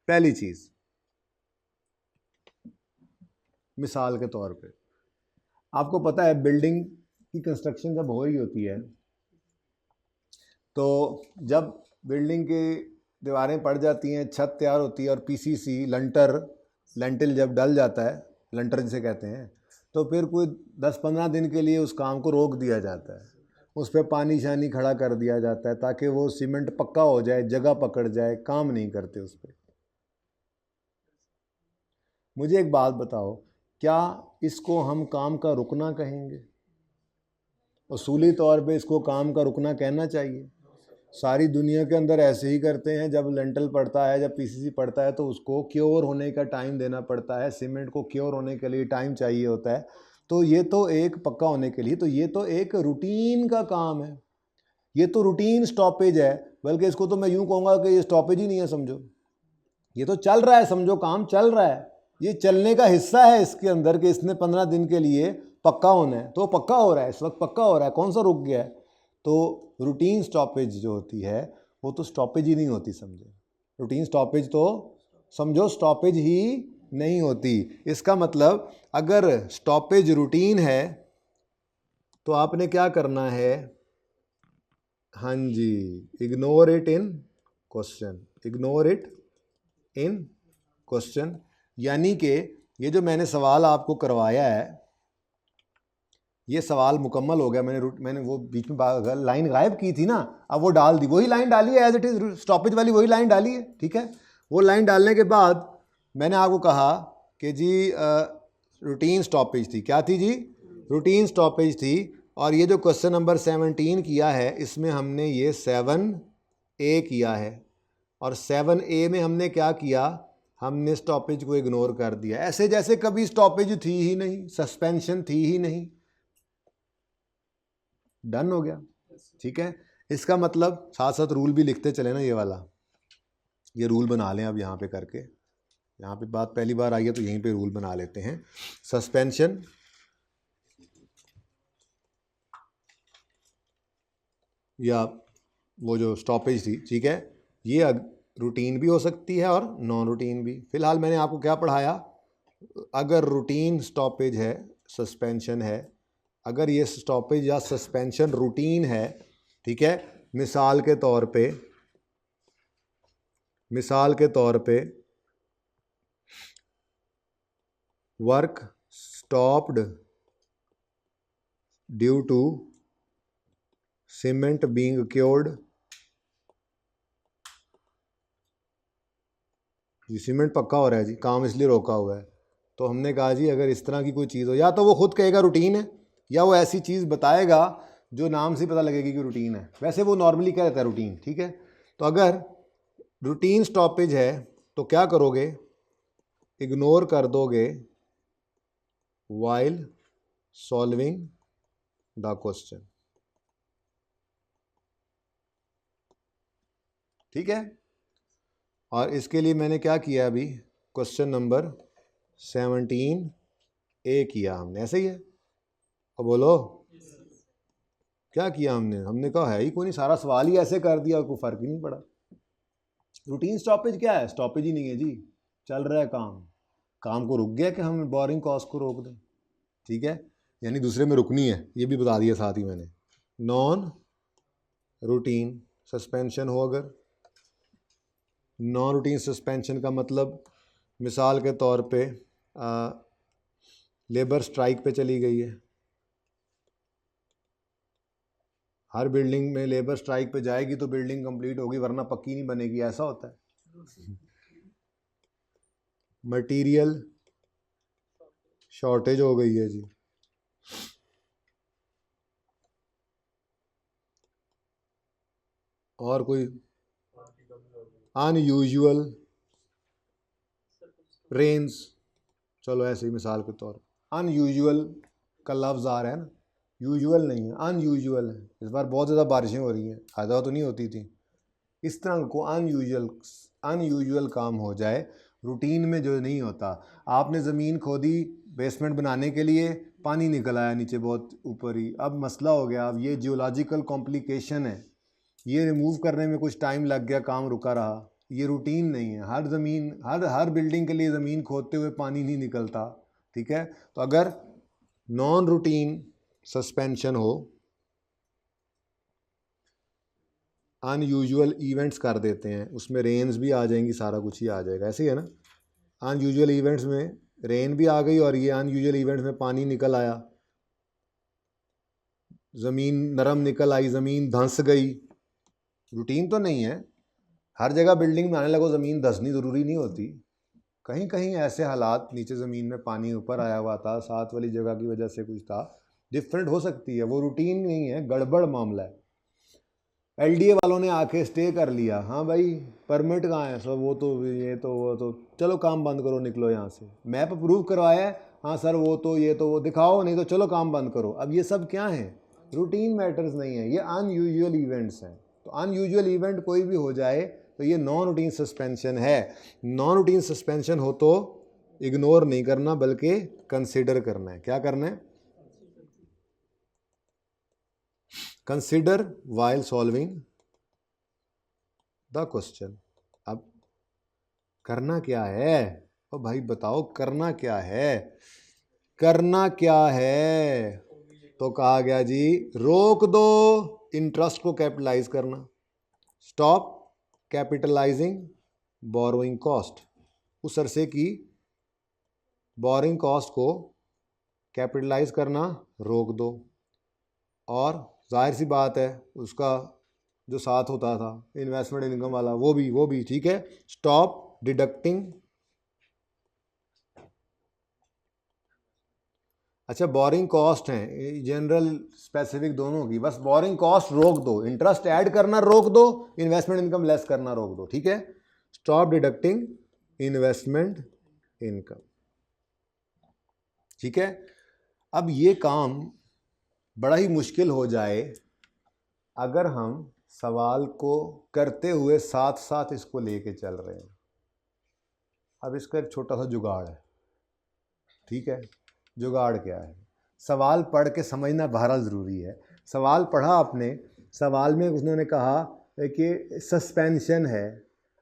पहली चीज़, मिसाल के तौर पे आपको पता है बिल्डिंग की कंस्ट्रक्शन जब हो रही होती है, तो जब बिल्डिंग की दीवारें पड़ जाती हैं, छत तैयार होती है और पीसीसी लेंटिल जब डल जाता है, लंटर जिसे कहते हैं, तो फिर कोई 10-15 दिन के लिए उस काम को रोक दिया जाता है, उस पर पानी शानी खड़ा कर दिया जाता है ताकि वो सीमेंट पक्का हो जाए, जगह पकड़ जाए, काम नहीं करते उस पर। मुझे एक बात बताओ, क्या इसको हम काम का रुकना कहेंगे? उसूली तौर पे इसको काम का रुकना कहना चाहिए। सारी दुनिया के अंदर ऐसे ही करते हैं। जब लेंटल पड़ता है, जब पीसीसी पड़ता है तो उसको क्योर होने का टाइम देना पड़ता है। सीमेंट को क्योर होने के लिए टाइम चाहिए होता है। तो ये तो एक पक्का होने के लिए, तो ये तो एक रूटीन का काम है, ये तो रूटीन स्टॉपेज है। बल्कि इसको तो मैं यूँ कहूँगा कि ये स्टॉपेज ही नहीं है, समझो ये तो चल रहा है, समझो काम चल रहा है। ये चलने का हिस्सा है इसके अंदर कि इसने 15 दिन के लिए पक्का होना है, तो पक्का हो रहा है, इस वक्त पक्का हो रहा है। कौन सा रुक गया है? तो रूटीन स्टॉपेज जो होती है वो तो स्टॉपेज ही नहीं होती, समझे। रूटीन स्टॉपेज तो समझो स्टॉपेज ही नहीं होती। इसका मतलब अगर स्टॉपेज रूटीन है तो आपने क्या करना है? हाँ जी, ignore it in question, ignore it in question. यानी कि ये जो मैंने सवाल आपको करवाया है, ये सवाल मुकम्मल हो गया। मैंने वो बीच में लाइन गायब की थी ना, अब वो डाल दी, वही लाइन डाली है एज इट इज, स्टॉपेज वाली वही लाइन डाली है, ठीक है। वो लाइन डालने के बाद मैंने आपको कहा कि जी रूटीन स्टॉपेज थी, क्या थी जी? रूटीन स्टॉपेज थी। और ये जो क्वेश्चन नंबर 17 किया है, इसमें हमने ये 7A किया है। और 7A में हमने क्या किया? हमने स्टॉपेज को इग्नोर कर दिया, ऐसे जैसे कभी स्टॉपेज थी ही नहीं, सस्पेंशन थी ही नहीं। डन हो गया, ठीक है। इसका मतलब साथ साथ रूल भी लिखते चले ना, ये वाला, ये रूल बना लें अब यहाँ पे करके। यहाँ पे बात पहली बार आई है तो यहीं पे रूल बना लेते हैं। सस्पेंशन या वो जो स्टॉपेज थी, ठीक है, ये रूटीन भी हो सकती है और नॉन रूटीन भी। फिलहाल मैंने आपको क्या पढ़ाया? अगर रूटीन स्टॉपेज है, सस्पेंशन है, अगर ये स्टॉपेज या सस्पेंशन रूटीन है, ठीक है, मिसाल के तौर पे work stopped due to cement being cured, जी सीमेंट पक्का हो रहा है जी, काम इसलिए रोका हुआ है। तो हमने कहा जी अगर इस तरह की कोई चीज़ हो, या तो वो खुद कहेगा रूटीन है, या वो ऐसी चीज़ बताएगा जो नाम से पता लगेगी कि रूटीन है। वैसे वो नॉर्मली क्या रहता है? रूटीन, ठीक है। तो अगर रूटीन स्टॉपेज है तो क्या करोगे? इग्नोर कर दोगे वाइल सॉल्विंग द क्वेश्चन, ठीक है। और इसके लिए मैंने क्या किया? अभी क्वेश्चन नंबर 17A किया हमने, ऐसे ही है। अब बोलो क्या किया हमने कहा है ही कोई नहीं, सारा सवाल ही ऐसे कर दिया, कोई फर्क ही नहीं पड़ा। रूटीन स्टॉपेज क्या है? स्टॉपेज ही नहीं है जी, चल रहा है काम को रुक गया कि हम बोरिंग कॉस्ट को रोक दें, ठीक है। यानी दूसरे में रुकनी है, ये भी बता दिया साथ ही मैंने। नॉन रूटीन सस्पेंशन हो, अगर नॉन रूटीन सस्पेंशन का मतलब मिसाल के तौर पे लेबर स्ट्राइक पे चली गई है, हर बिल्डिंग में लेबर स्ट्राइक पे जाएगी तो बिल्डिंग कंप्लीट होगी, वरना पक्की नहीं बनेगी, ऐसा होता है। मटेरियल शॉर्टेज हो गई है जी, और कोई अनयूजुअल रेन्स, चलो ऐसे ही मिसाल के तौर, अनयूजुअल का लफ्ज़ आ रहा है ना, यूजुअल नहीं है, अनयूजुअल है। इस बार बहुत ज़्यादा बारिशें हो रही हैं, ज़्यादा तो नहीं होती थी। इस तरह को अनयूजुअल काम हो जाए, रूटीन में जो नहीं होता। आपने ज़मीन खोदी बेसमेंट बनाने के लिए, पानी निकल आया नीचे बहुत ऊपर ही, अब मसला हो गया। अब ये जियोलॉजिकल कॉम्प्लिकेशन है, ये रिमूव करने में कुछ टाइम लग गया, काम रुका रहा। ये रूटीन नहीं है, हर बिल्डिंग के लिए ज़मीन खोदते हुए पानी नहीं निकलता, ठीक है। तो अगर नॉन रूटीन सस्पेंशन हो, अनयूजुअल इवेंट्स कर देते हैं, उसमें रेन्स भी आ जाएंगी, सारा कुछ ही आ जाएगा, ऐसे ही है ना। अनयूजुअल इवेंट्स में रेन भी आ गई और ये अनयूजुअल इवेंट्स में पानी निकल आया, ज़मीन नरम निकल आई, ज़मीन धंस गई। रूटीन तो नहीं है, हर जगह बिल्डिंग बनाने लगो ज़मीन धंसनी ज़रूरी नहीं होती। कहीं कहीं ऐसे हालात, नीचे ज़मीन में पानी ऊपर आया हुआ था, साथ वाली जगह की वजह से कुछ था, डिफरेंट हो सकती है, वो रूटीन नहीं है, गड़बड़ मामला है। एलडीए वालों ने आके स्टे कर लिया, हाँ भाई परमिट कहाँ है, सब वो तो ये तो वो तो, चलो काम बंद करो, निकलो यहाँ से, मैप अप्रूव करवाया है, हाँ सर वो तो ये तो वो दिखाओ, नहीं तो चलो काम बंद करो। अब ये सब क्या है, रूटीन मैटर्स नहीं है, ये अनयूजुअल इवेंट्स हैं। तो अनयूजुअल इवेंट कोई भी हो जाए तो ये नॉन रूटीन सस्पेंशन है। नॉन रूटीन सस्पेंशन हो तो इग्नोर नहीं करना बल्कि कंसिडर करना है। क्या करना है, consider while solving the question. अब करना क्या है, ओ भाई बताओ करना क्या है, करना क्या है, तो कहा गया जी रोक दो इंटरेस्ट को कैपिटलाइज करना, स्टॉप कैपिटलाइजिंग बोरोइंग कॉस्ट, उस अरसे की बोरिंग कॉस्ट को कैपिटलाइज करना रोक दो। और जाहिर सी बात है उसका जो साथ होता था इन्वेस्टमेंट इनकम वाला वो भी ठीक है, स्टॉप डिडक्टिंग। अच्छा बोरिंग कॉस्ट है जनरल स्पेसिफिक दोनों की, बस बोरिंग कॉस्ट रोक दो, इंटरेस्ट ऐड करना रोक दो, इन्वेस्टमेंट इनकम लेस करना रोक दो, ठीक है, स्टॉप डिडक्टिंग इन्वेस्टमेंट इनकम, ठीक है। अब ये काम बड़ा ही मुश्किल हो जाए अगर हम सवाल को करते हुए साथ साथ इसको लेके चल रहे हैं। अब इसका एक छोटा सा जुगाड़ है, ठीक है, जुगाड़ क्या है, सवाल पढ़ के समझना बहरहाल ज़रूरी है। सवाल पढ़ा आपने, सवाल में उन्होंने कहा कि सस्पेंशन है,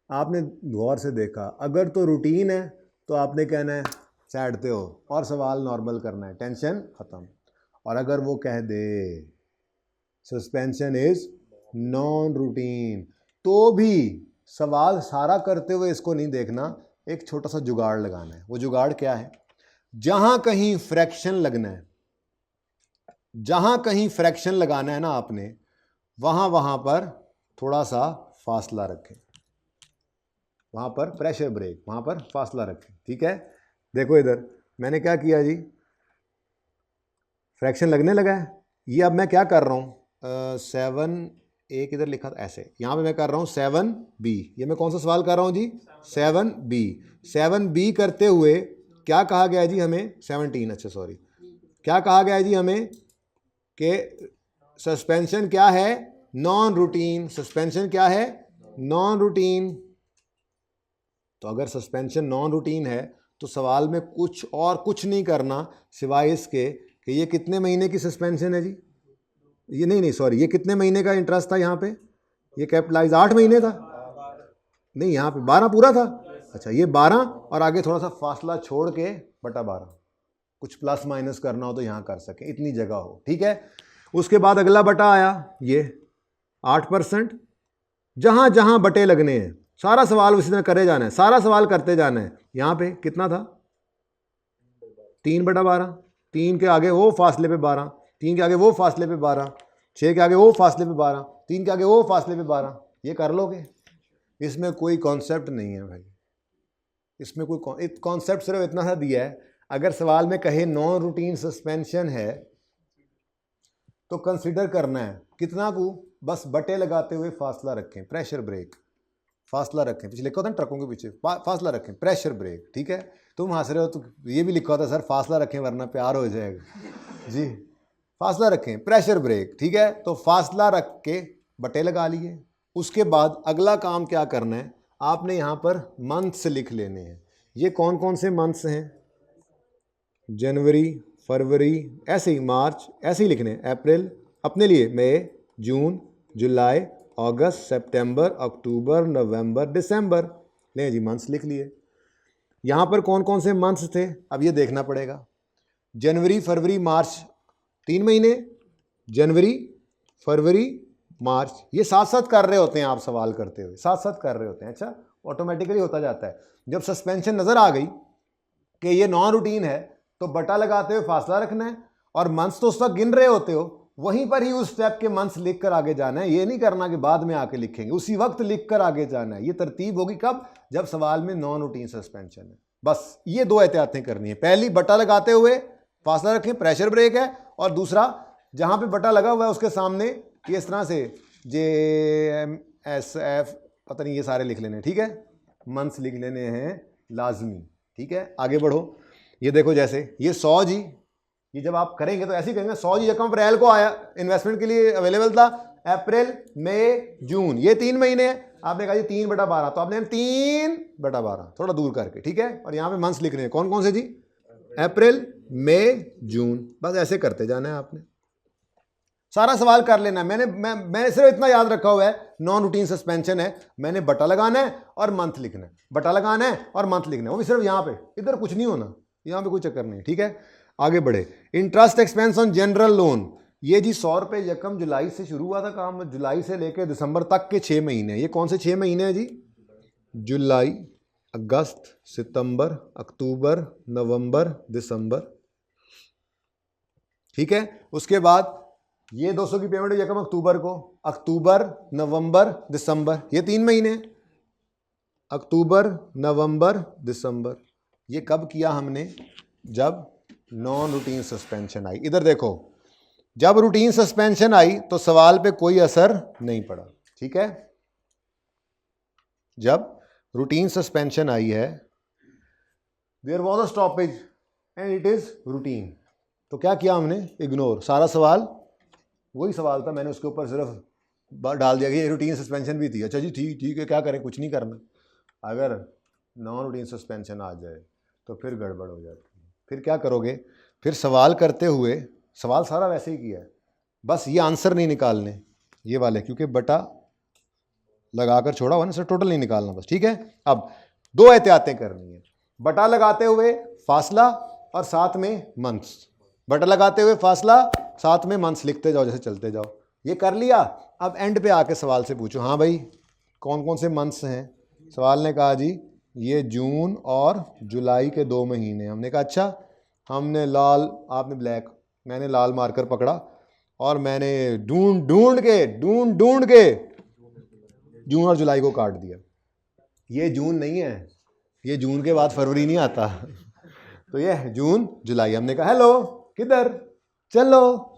आपने गौर से देखा, अगर तो रूटीन है तो आपने कहना है सैडते हो और सवाल नॉर्मल करना है, टेंशन ख़त्म। और अगर वो कह दे सस्पेंशन इज़ नॉन रूटीन, तो भी सवाल सारा करते हुए इसको नहीं देखना, एक छोटा सा जुगाड़ लगाना है। वो जुगाड़ क्या है, जहां कहीं फ्रैक्शन लगना है, जहां कहीं फ्रैक्शन लगाना है ना आपने, वहां पर थोड़ा सा फासला रखें, वहां पर प्रेशर ब्रेक, वहां पर फासला रखें, ठीक है। देखो इधर मैंने क्या किया जी, फ्रैक्शन लगने लगा है, ये अब मैं क्या कर रहा हूँ 7 इधर लिखा था ऐसे, यहाँ पे मैं कर रहा हूँ 7B, ये मैं कौन सा सवाल कर रहा हूँ जी 7B। 7B करते हुए क्या कहा गया जी हमें 17, अच्छा सॉरी, क्या कहा गया जी हमें कि सस्पेंशन क्या है नॉन रूटीन, सस्पेंशन क्या है नॉन रूटीन। तो अगर सस्पेंशन नॉन रूटीन है तो सवाल में कुछ और कुछ नहीं करना सिवाय इसके कि ये कितने महीने की सस्पेंशन है जी, ये नहीं सॉरी, ये कितने महीने का इंटरेस्ट था यहाँ पे, ये कैपिटलाइज 8 महीने था, नहीं यहाँ पे 12 पूरा था, अच्छा ये 12 और आगे थोड़ा सा फासला छोड़ के बटा 12, कुछ प्लस माइनस करना हो तो यहाँ कर सके, इतनी जगह हो, ठीक है। उसके बाद अगला बटा आया ये 8%, जहाँ जहाँ बटे लगने हैं सारा सवाल उसी तरह करे जाना है, सारा सवाल करते जाना है। यहाँ पे कितना था 3/12, 3 के आगे वो फासले पे 12, 3 के आगे वो फासले पे 12, 6 के आगे वो फासले पे 12, 3 के आगे वो फासले पे 12, ये कर लोगे। इसमें कोई कॉन्सेप्ट नहीं है भाई, इसमें कोई कॉन्सेप्ट सिर्फ इतना सा दिया है, अगर सवाल में कहे नॉन रूटीन सस्पेंशन है तो कंसिडर करना है कितना को, बस बटे लगाते हुए फासला रखें, प्रेशर ब्रेक, फासला रखें, पीछे लिखा होता है ट्रकों के पीछे फासला रखें, प्रेशर ब्रेक, ठीक है। तुम हंस रहे हो तो ये भी लिखा होता है सर फासला रखें वरना प्यार हो जाएगा जी, फासला रखें प्रेशर ब्रेक, ठीक है। तो फासला रख के बटे लगा लिए। उसके बाद अगला काम क्या करना है, आपने यहाँ पर मंथ्स लिख लेने हैं। ये कौन कौन से मंथ्स हैं, जनवरी फरवरी, ऐसे ही मार्च, ऐसे ही लिखने हैं, अप्रैल अपने लिए, मई जून जुलाई अगस्त सितंबर अक्टूबर नवंबर दिसंबर, ले जी मंथ्स लिख लिए। यहाँ पर कौन कौन से मंथ्स थे अब ये देखना पड़ेगा, जनवरी फरवरी मार्च 3 महीने, जनवरी फरवरी मार्च, ये साथ साथ कर रहे होते हैं आप सवाल करते हुए, साथ साथ कर रहे होते हैं, अच्छा ऑटोमेटिकली होता जाता है। जब सस्पेंशन नज़र आ गई कि ये नॉन रूटीन है तो बटा लगाते हुए फासला रखना है, और मंथ्स तो उस वक्त गिन रहे होते हो, वहीं पर ही उस स्टेप के मंथ्स लिख कर आगे जाना है, ये नहीं करना कि बाद में आके लिखेंगे, उसी वक्त लिख कर आगे जाना है। ये तरतीब होगी कब, जब सवाल में नॉन रूटीन सस्पेंशन है। बस ये 2 एहतियातें करनी है, पहली बटा लगाते हुए फासला रखें, प्रेशर ब्रेक है, और दूसरा जहां पे बटा लगा हुआ है उसके सामने ये इस तरह से JMSF पता नहीं, ये सारे लिख लेने, ठीक है, मंथ्स लिख लेने हैं लाजमी, ठीक है। आगे बढ़ो, ये देखो जैसे ये 100 जी, ये जब आप करेंगे तो ऐसे ही करेंगे, 100 जी रकम अप्रैल को आया, इन्वेस्टमेंट के लिए अवेलेबल था, अप्रैल मई जून, ये 3 महीने हैं। आपने कहा जी 3/12, तो आपने 3/12 थोड़ा दूर करके, ठीक है, और यहाँ पे मंथ्स लिख रहे हैं, कौन कौन से जी, अप्रैल मई जून, बस ऐसे करते जाना है आपने, सारा सवाल कर लेना है। मैंने सिर्फ इतना याद रखा हुआ है, नॉन रूटीन सस्पेंशन है, मैंने बटा लगाना है और मंथ लिखना है, बटा लगाना है और मंथ लिखना है, वो भी सिर्फ यहाँ पे, इधर कुछ नहीं होना, यहाँ पे कोई चक्कर नहीं, ठीक है। आगे बढ़े, interest expense on general loan, ये जी 100 रुपये यकम जुलाई से शुरू हुआ था काम, जुलाई से लेकर दिसंबर तक के 6 महीने, ये कौन से 6 महीने हैं जी, जुलाई, अगस्त, सितंबर, अक्टूबर, नवंबर, दिसंबर, ठीक है। उसके बाद ये 200 की पेमेंट यकम अक्टूबर को, अक्टूबर, नवंबर, दिसंबर, ये 3 महीने, अक्टूबर, नवंबर, दिसंबर। ये कब किया हमने, जब नॉन रूटीन सस्पेंशन आई। इधर देखो, जब रूटीन सस्पेंशन आई तो सवाल पे कोई असर नहीं पड़ा, ठीक है। जब रूटीन सस्पेंशन आई है, there was a stoppage and it is routine, तो क्या किया हमने, इग्नोर, सारा सवाल वही सवाल था, मैंने उसके ऊपर सिर्फ डाल दिया कि ये रूटीन सस्पेंशन भी थी, अच्छा जी ठीक है, क्या करें, कुछ नहीं करना। अगर नॉन रूटीन सस्पेंशन आ जाए तो फिर गड़बड़ हो जाती है, फिर क्या करोगे, फिर सवाल करते हुए, सवाल सारा वैसे ही किया है, बस ये आंसर नहीं निकालने, ये वाले, क्योंकि बटा लगाकर छोड़ा हुआ ना सर, टोटल नहीं निकालना बस, ठीक है। अब 2 एहतियातें करनी है, बटा लगाते हुए फासला और साथ में मंथ्स, बटा लगाते हुए फासला साथ में मंथ्स लिखते जाओ, जैसे चलते जाओ, ये कर लिया। अब एंड पे आके सवाल से पूछो, हाँ भाई कौन कौन से मंथ्स हैं, सवाल ने कहा जी ये जून और जुलाई के 2 महीने, हमने कहा अच्छा, हमने लाल, आपने ब्लैक, मैंने लाल मार्कर पकड़ा और मैंने ढूंढ के जून और जुलाई को काट दिया। ये जून नहीं है, ये जून के बाद फरवरी नहीं आता तो ये जून जुलाई, हमने कहा हेलो किधर चलो,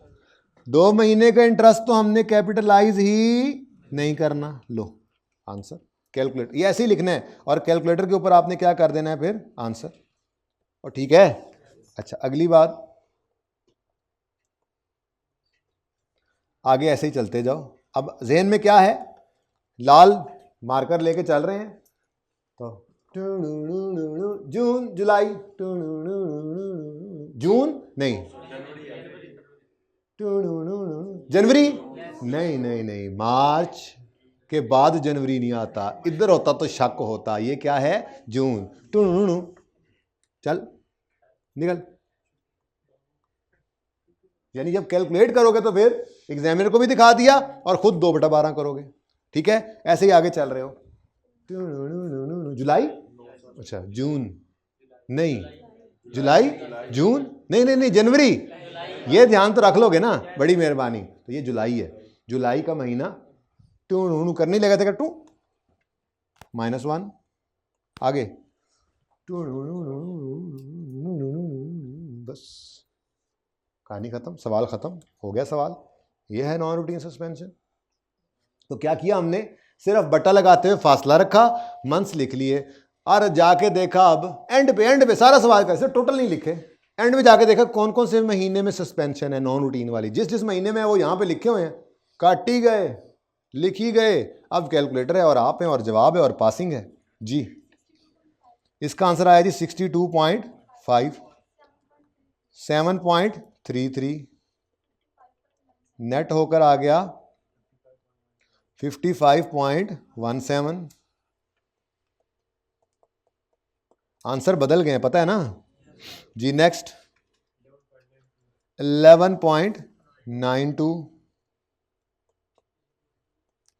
2 महीने का इंटरेस्ट तो हमने कैपिटलाइज ही नहीं करना, लो आंसर, कैलकुलेट, ये ऐसे ही लिखना है और कैलकुलेटर के ऊपर आपने क्या कर देना है फिर आंसर, और ठीक है। अच्छा अगली बात, आगे ऐसे ही चलते जाओ। अब ज़हन में क्या है, लाल मार्कर लेके चल रहे हैं, तो जून जुलाई, जून नहीं, जनवरी नहीं, मार्च के बाद जनवरी नहीं आता, इधर होता तो शक होता, ये क्या है जून, चल निकल, यानी जब कैलकुलेट करोगे तो फिर एग्जामिनर को भी दिखा दिया और खुद 2/12 करोगे, ठीक है। ऐसे ही आगे चल रहे हो, जुलाई, अच्छा जून नहीं, जुलाई जून नहीं, जनवरी, ये ध्यान तो रख लोगे ना, बड़ी मेहरबानी। तो ये जुलाई है, जुलाई का महीना टू करने लगा था, टू -1, आगे बस कहानी खत्म, सवाल खत्म हो गया सवाल, ये है नॉन रूटीन सस्पेंशन। तो क्या किया हमने, सिर्फ बटा लगाते हुए फासला रखा, मंथ्स लिख लिए, और जाके देखा, अब एंड पे सारा सवाल कर, सिर्फ टोटल नहीं लिखे, एंड में जाके देखा कौन कौन से महीने में सस्पेंशन है नॉन रूटीन वाली, जिस महीने में है वो यहाँ पे लिखे हुए हैं, काट ही गए, लिख ही गए। अब कैलकुलेटर है और आप हैं और जवाब है और पासिंग है जी। इसका आंसर आया जी 62.5, 7.33, नेट होकर आ गया 55.17। आंसर बदल गए पता है ना जी। नेक्स्ट 11.92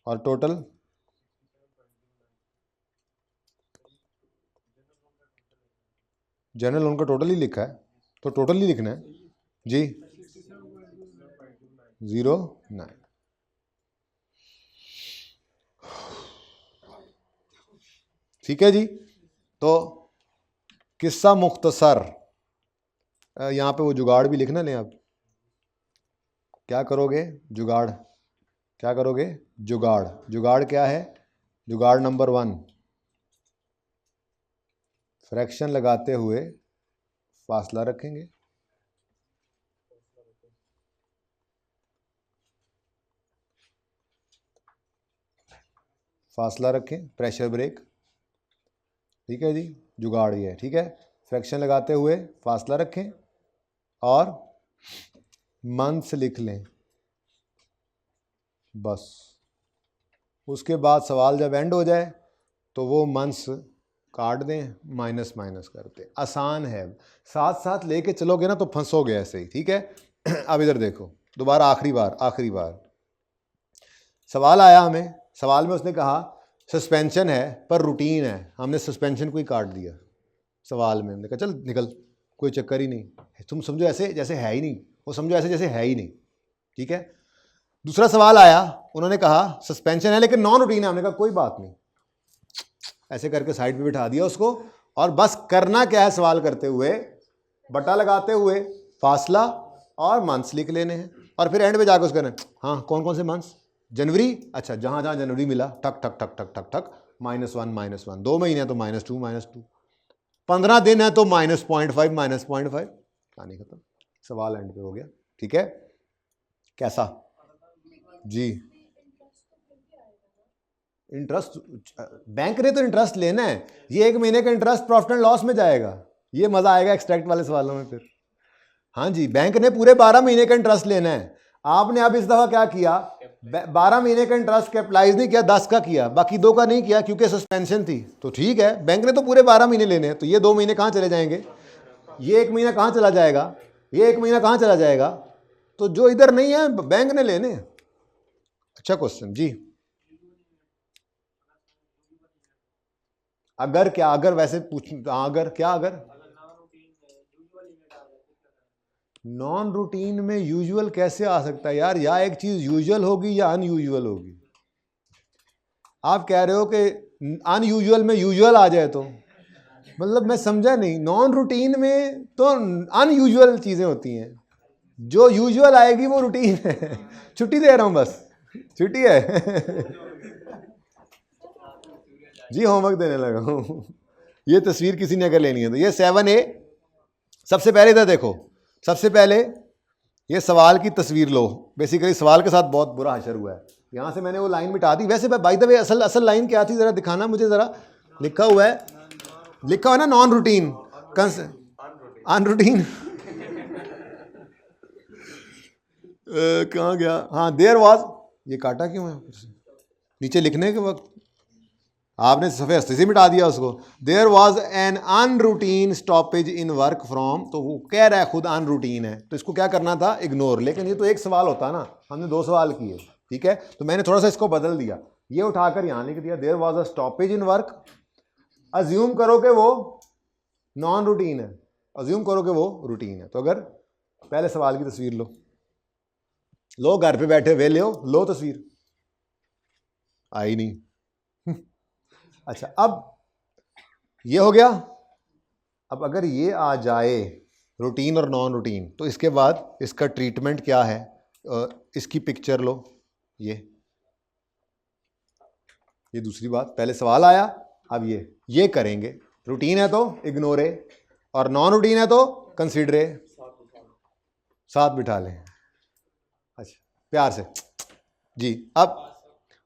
और टोटल जनरल लोन का टोटल ही लिखा है, तो टोटल ही लिखना है जी, 09। ठीक है जी। तो किस्सा मुख्तसर, यहाँ पे वो जुगाड़ भी लिखना लें, आप क्या करोगे जुगाड़, क्या करोगे? जुगाड़। जुगाड़ क्या है? जुगाड़ नंबर 1, फ्रैक्शन लगाते हुए फासला रखेंगे। फासला रखें, प्रेशर ब्रेक, ठीक है जी, जुगाड़ ये है, ठीक है। फ्रैक्शन लगाते हुए फासला रखें और मंथ्स लिख लें, बस। उसके बाद सवाल जब एंड हो जाए तो वो मंथ्स काट दें, माइनस माइनस करते, आसान है। साथ साथ लेके चलोगे ना तो फंसोगे ऐसे ही, ठीक है। अब इधर देखो, दोबारा आखिरी बार सवाल आया हमें। सवाल में उसने कहा सस्पेंशन है पर रूटीन है, हमने सस्पेंशन को ही काट दिया सवाल में। हमने कहा चल निकल, कोई चक्कर ही नहीं, तुम समझो ऐसे जैसे है ही नहीं, वो समझो ऐसे जैसे है ही नहीं, ठीक है। दूसरा सवाल आया, उन्होंने कहा सस्पेंशन है लेकिन नॉन रूटीन है। हमने कहा कोई बात नहीं, ऐसे करके साइड पे बिठा दिया उसको, और बस करना क्या है, सवाल करते हुए बटा लगाते हुए फासला और मंथ्स लिख लेने हैं, और फिर एंड पे जाकर उसका हाँ कौन कौन से मंथ्स, जनवरी, अच्छा जहां जहां जनवरी मिला ठक ठक ठक ठक ठक ठक, -1 2 महीने है तो -2 15 दिन है तो -0.5 कहानी खत्म, सवाल एंड पे हो गया, ठीक है। कैसा जी? इंटरेस्ट बैंक ने तो इंटरेस्ट लेना है, ये 1 महीने का इंटरेस्ट प्रॉफिट एंड लॉस में जाएगा, ये मजा आएगा एक्सट्रैक्ट वाले सवालों में फिर। हाँ जी, बैंक ने पूरे 12 महीने का इंटरेस्ट लेना है। आपने अब इस दफा क्या किया, 12 महीने का इंटरेस्ट कैपिटलाइज नहीं किया, 10 का किया, बाकी 2 का नहीं किया क्योंकि सस्पेंशन थी। तो ठीक है, बैंक ने तो पूरे 12 महीने लेने हैं, तो ये 2 महीने कहाँ चले जाएंगे, ये 1 महीना कहाँ चला जाएगा, ये 1 महीना कहाँ चला जाएगा, तो जो इधर नहीं है बैंक ने लेने। अच्छा क्वेश्चन जी। अगर क्या, अगर वैसे पूछ, अगर क्या, अगर नॉन रूटीन में यूजुअल कैसे आ सकता है यार, या एक चीज यूजुअल होगी या अनयूजुअल होगी। आप कह रहे हो कि अनयूजुअल में यूजुअल आ जाए तो, मतलब मैं समझा नहीं, नॉन रूटीन में तो अनयूजुअल चीजें होती हैं, जो यूजुअल आएगी वो रूटीन है। छुट्टी दे रहा हूं बस, छुट्टी है। जी होमवर्क देने लगा हूं। ये तस्वीर किसी ने अगर लेनी है तो ये 7A, सबसे पहले इधर देखो, सबसे पहले ये सवाल की तस्वीर लो। बेसिकली सवाल के साथ बहुत बुरा हशर हुआ है, यहां से मैंने वो लाइन मिटा दी। वैसे बाय द वे असल लाइन क्या थी, जरा दिखाना मुझे जरा। लिखा हुआ है ना नॉन रूटीन, अनरूटीन कहाँ गया, हाँ देयर वाज, ये काटा क्यों है नीचे लिखने के वक्त, आपने सफ़े हस्ते से मिटा दिया उसको। There was an unroutine stoppage in work from, तो वो कह रहा है खुद अनरूटीन है, तो इसको क्या करना था, इग्नोर। लेकिन ये तो एक सवाल होता ना, हमने 2 सवाल किए, ठीक है, तो मैंने थोड़ा सा इसको बदल दिया, ये उठाकर यहाँ लिख दिया, there was a stoppage in work. Assume करो कि वो नॉन रूटीन है, अज्यूम करो कि वो रूटीन है, तो अगर पहले सवाल की तस्वीर लो घर पे बैठे वेले हो, लो तस्वीर, आई नहीं। अच्छा अब ये हो गया। अब अगर ये आ जाए रूटीन और नॉन रूटीन, तो इसके बाद इसका ट्रीटमेंट क्या है, इसकी पिक्चर लो। ये दूसरी बात, पहले सवाल आया, अब ये करेंगे। रूटीन है तो इग्नोरे, और नॉन रूटीन है तो कंसीडरे, साथ बिठा लें। अच्छा प्यार से जी। अब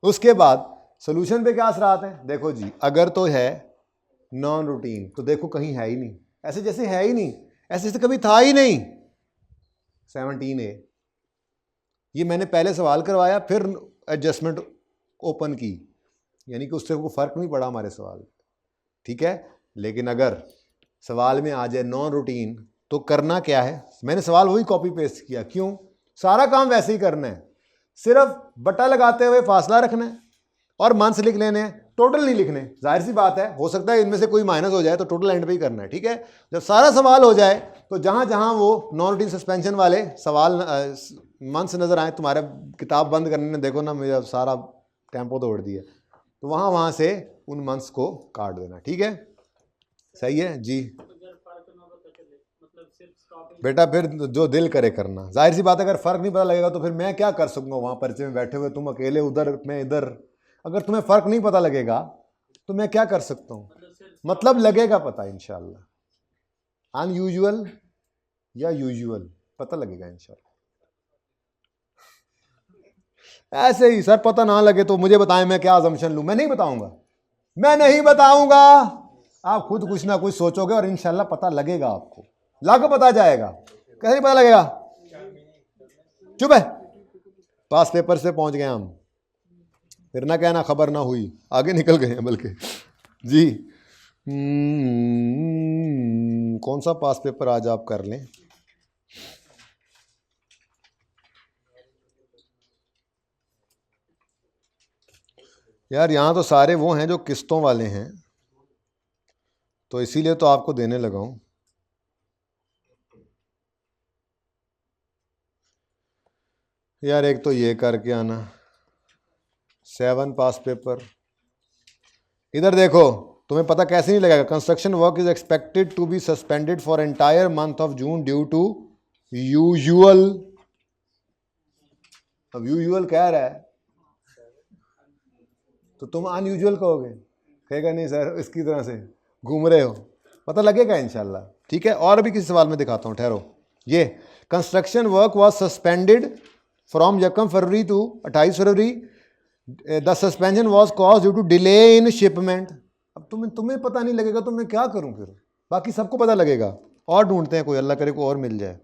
उसके बाद सोल्यूशन पे क्या असरात हैं, देखो जी, अगर तो है नॉन रूटीन तो देखो कहीं है ही नहीं, ऐसे जैसे है ही नहीं, ऐसे जैसे कभी था ही नहीं। 17A, ये मैंने पहले सवाल करवाया फिर एडजस्टमेंट ओपन की, यानी कि उससे कोई फर्क नहीं पड़ा हमारे सवाल, ठीक है। लेकिन अगर सवाल में आ जाए नॉन रूटीन तो करना क्या है, मैंने सवाल वही कॉपी पेस्ट किया, क्यों, सारा काम वैसे ही करना है, सिर्फ बटा लगाते हुए फासला रखना है और मंथ्स लिख लेने हैं, टोटल नहीं लिखने। जाहिर सी बात है, हो सकता है इनमें से कोई माइनस हो जाए तो टोटल एंड पे ही करना है, ठीक है। जब सारा सवाल हो जाए तो जहां जहां वो नॉन रूटीन सस्पेंशन वाले सवाल मंथ्स नजर आए, तुम्हारे किताब बंद करने ने देखो ना मेरा सारा टेम्पो तोड़ दिया, तो वहां से उन मंथ्स को काट देना, ठीक है। सही है जी। बेटा फिर जो दिल करे करना। जाहिर सी बात है, अगर फ़र्क नहीं पता लगेगा तो फिर मैं क्या कर सकूँगा वहाँ परिचय में बैठे हुए, तुम अकेले उधर मैं इधर। अगर तुम्हें फ़र्क नहीं पता लगेगा तो मैं क्या कर सकता हूँ? मतलब लगेगा पता इंशाल्लाह। अनयूजुअल या यूजुअल पता लगेगा इंशाल्लाह। ऐसे ही सर पता ना लगे तो मुझे बताएं, मैं क्या अजम्पशन लूँ? मैं नहीं बताऊंगा, मैं नहीं बताऊंगा। आप खुद कुछ ना कुछ सोचोगे और इंशाल्लाह पता लगेगा, आपको लाख पता जाएगा। कैसे नहीं पता लगेगा? चुप है, पास पेपर से पहुंच गए हम, फिर ना कहना खबर ना हुई, आगे निकल गए हैं बल्कि। जी कौन सा पास पेपर आज आप कर लें? यार यहाँ तो सारे वो हैं जो किस्तों वाले हैं, तो इसीलिए तो आपको देने लगा हूँ। यार एक तो ये करके आना 7 पास पेपर। इधर देखो, तुम्हें पता कैसे नहीं लगेगा? Construction work is expected to be suspended for entire month of June due to usual. अब यूजुअल कह रहा है तो तुम अनयूजुअल कहोगे, कहेगा नहीं सर इसकी तरह से घूम रहे हो। पता लगेगा इंशाल्लाह, ठीक है। और भी किसी सवाल में दिखाता हूँ, ठहरो। ये construction work was suspended from 1 February to 28 February. The suspension was cause due to delay in shipment. अब तुम्हें पता नहीं लगेगा तो मैं क्या करूं फिर? बाकी सबको पता लगेगा। और ढूंढते हैं कोई, अल्लाह करे को और मिल जाए।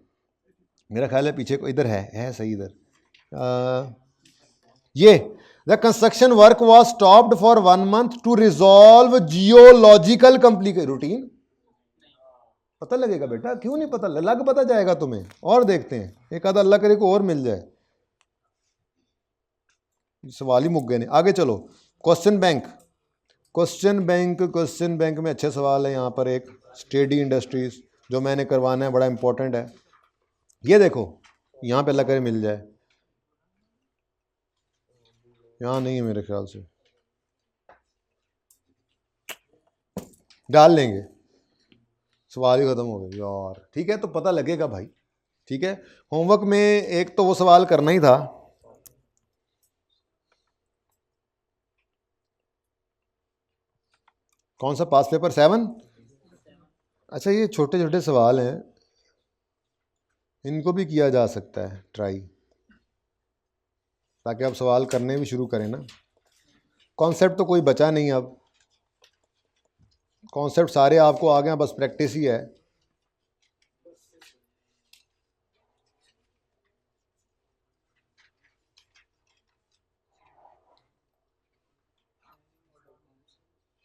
मेरा ख्याल है पीछे को इधर है सही इधर। ये the construction work was stopped for 1 month to resolve geological complication routine. पता लगेगा बेटा, क्यों नहीं पता? लग पता जाएगा तुम्हें। और देखते हैं, एक आधा अल्लाह करे को और मिल जाए। सवाल ही मुक गए नहीं, आगे चलो। क्वेश्चन बैंक, क्वेश्चन बैंक में अच्छे सवाल है यहाँ पर। एक स्टेडी इंडस्ट्रीज जो मैंने करवाना है, बड़ा इंपॉर्टेंट है। ये देखो यहाँ पे अल्लाह करे मिल जाए, यहाँ नहीं है मेरे ख्याल से, डाल लेंगे। सवाल ही खत्म हो गए यार। ठीक है, तो पता लगेगा भाई, ठीक है। होमवर्क में एक तो वो सवाल करना ही था। कौन सा पास पेपर 7? अच्छा, ये छोटे छोटे सवाल हैं, इनको भी किया जा सकता है ट्राई, ताकि आप सवाल करने भी शुरू करें ना। कॉन्सेप्ट तो कोई बचा नहीं, अब कॉन्सेप्ट सारे आपको आ गए, बस प्रैक्टिस ही है।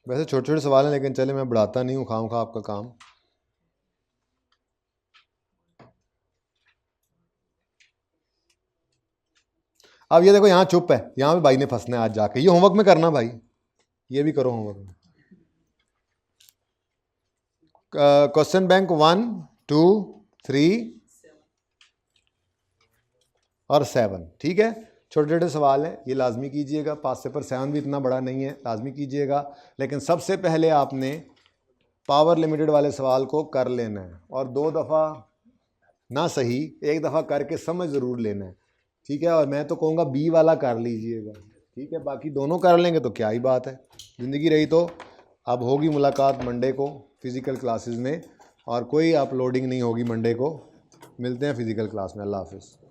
वैसे छोटे छोटे सवाल हैं, लेकिन चले मैं बढ़ाता नहीं हूँ खामखा आपका काम। अब ये देखो यहाँ चुप है, यहाँ पे भाई ने फंसना है आज जाके। ये होमवर्क में करना भाई, ये भी करो होमवर्क में। क्वेश्चन बैंक 1, 2, 3 और 7, ठीक है। छोटे छोटे सवाल हैं, ये लाजमी कीजिएगा। पास पेपर 7 भी इतना बड़ा नहीं है, लाजमी कीजिएगा। लेकिन सबसे पहले आपने पावर लिमिटेड वाले सवाल को कर लेना है, और 2 दफ़ा ना सही 1 दफ़ा करके समझ ज़रूर लेना है, ठीक है। और मैं तो कहूँगा बी वाला कर लीजिएगा, ठीक है। बाकी दोनों कर लेंगे तो क्या ही बात है, ज़िंदगी रही तो। अब होगी मुलाकात मंडे को फ़िज़िकल क्लासेस में, और कोई अपलोडिंग नहीं होगी मंडे को। मिलते हैं फ़िज़िकल क्लास में। अल्लाह हाफ़िज़।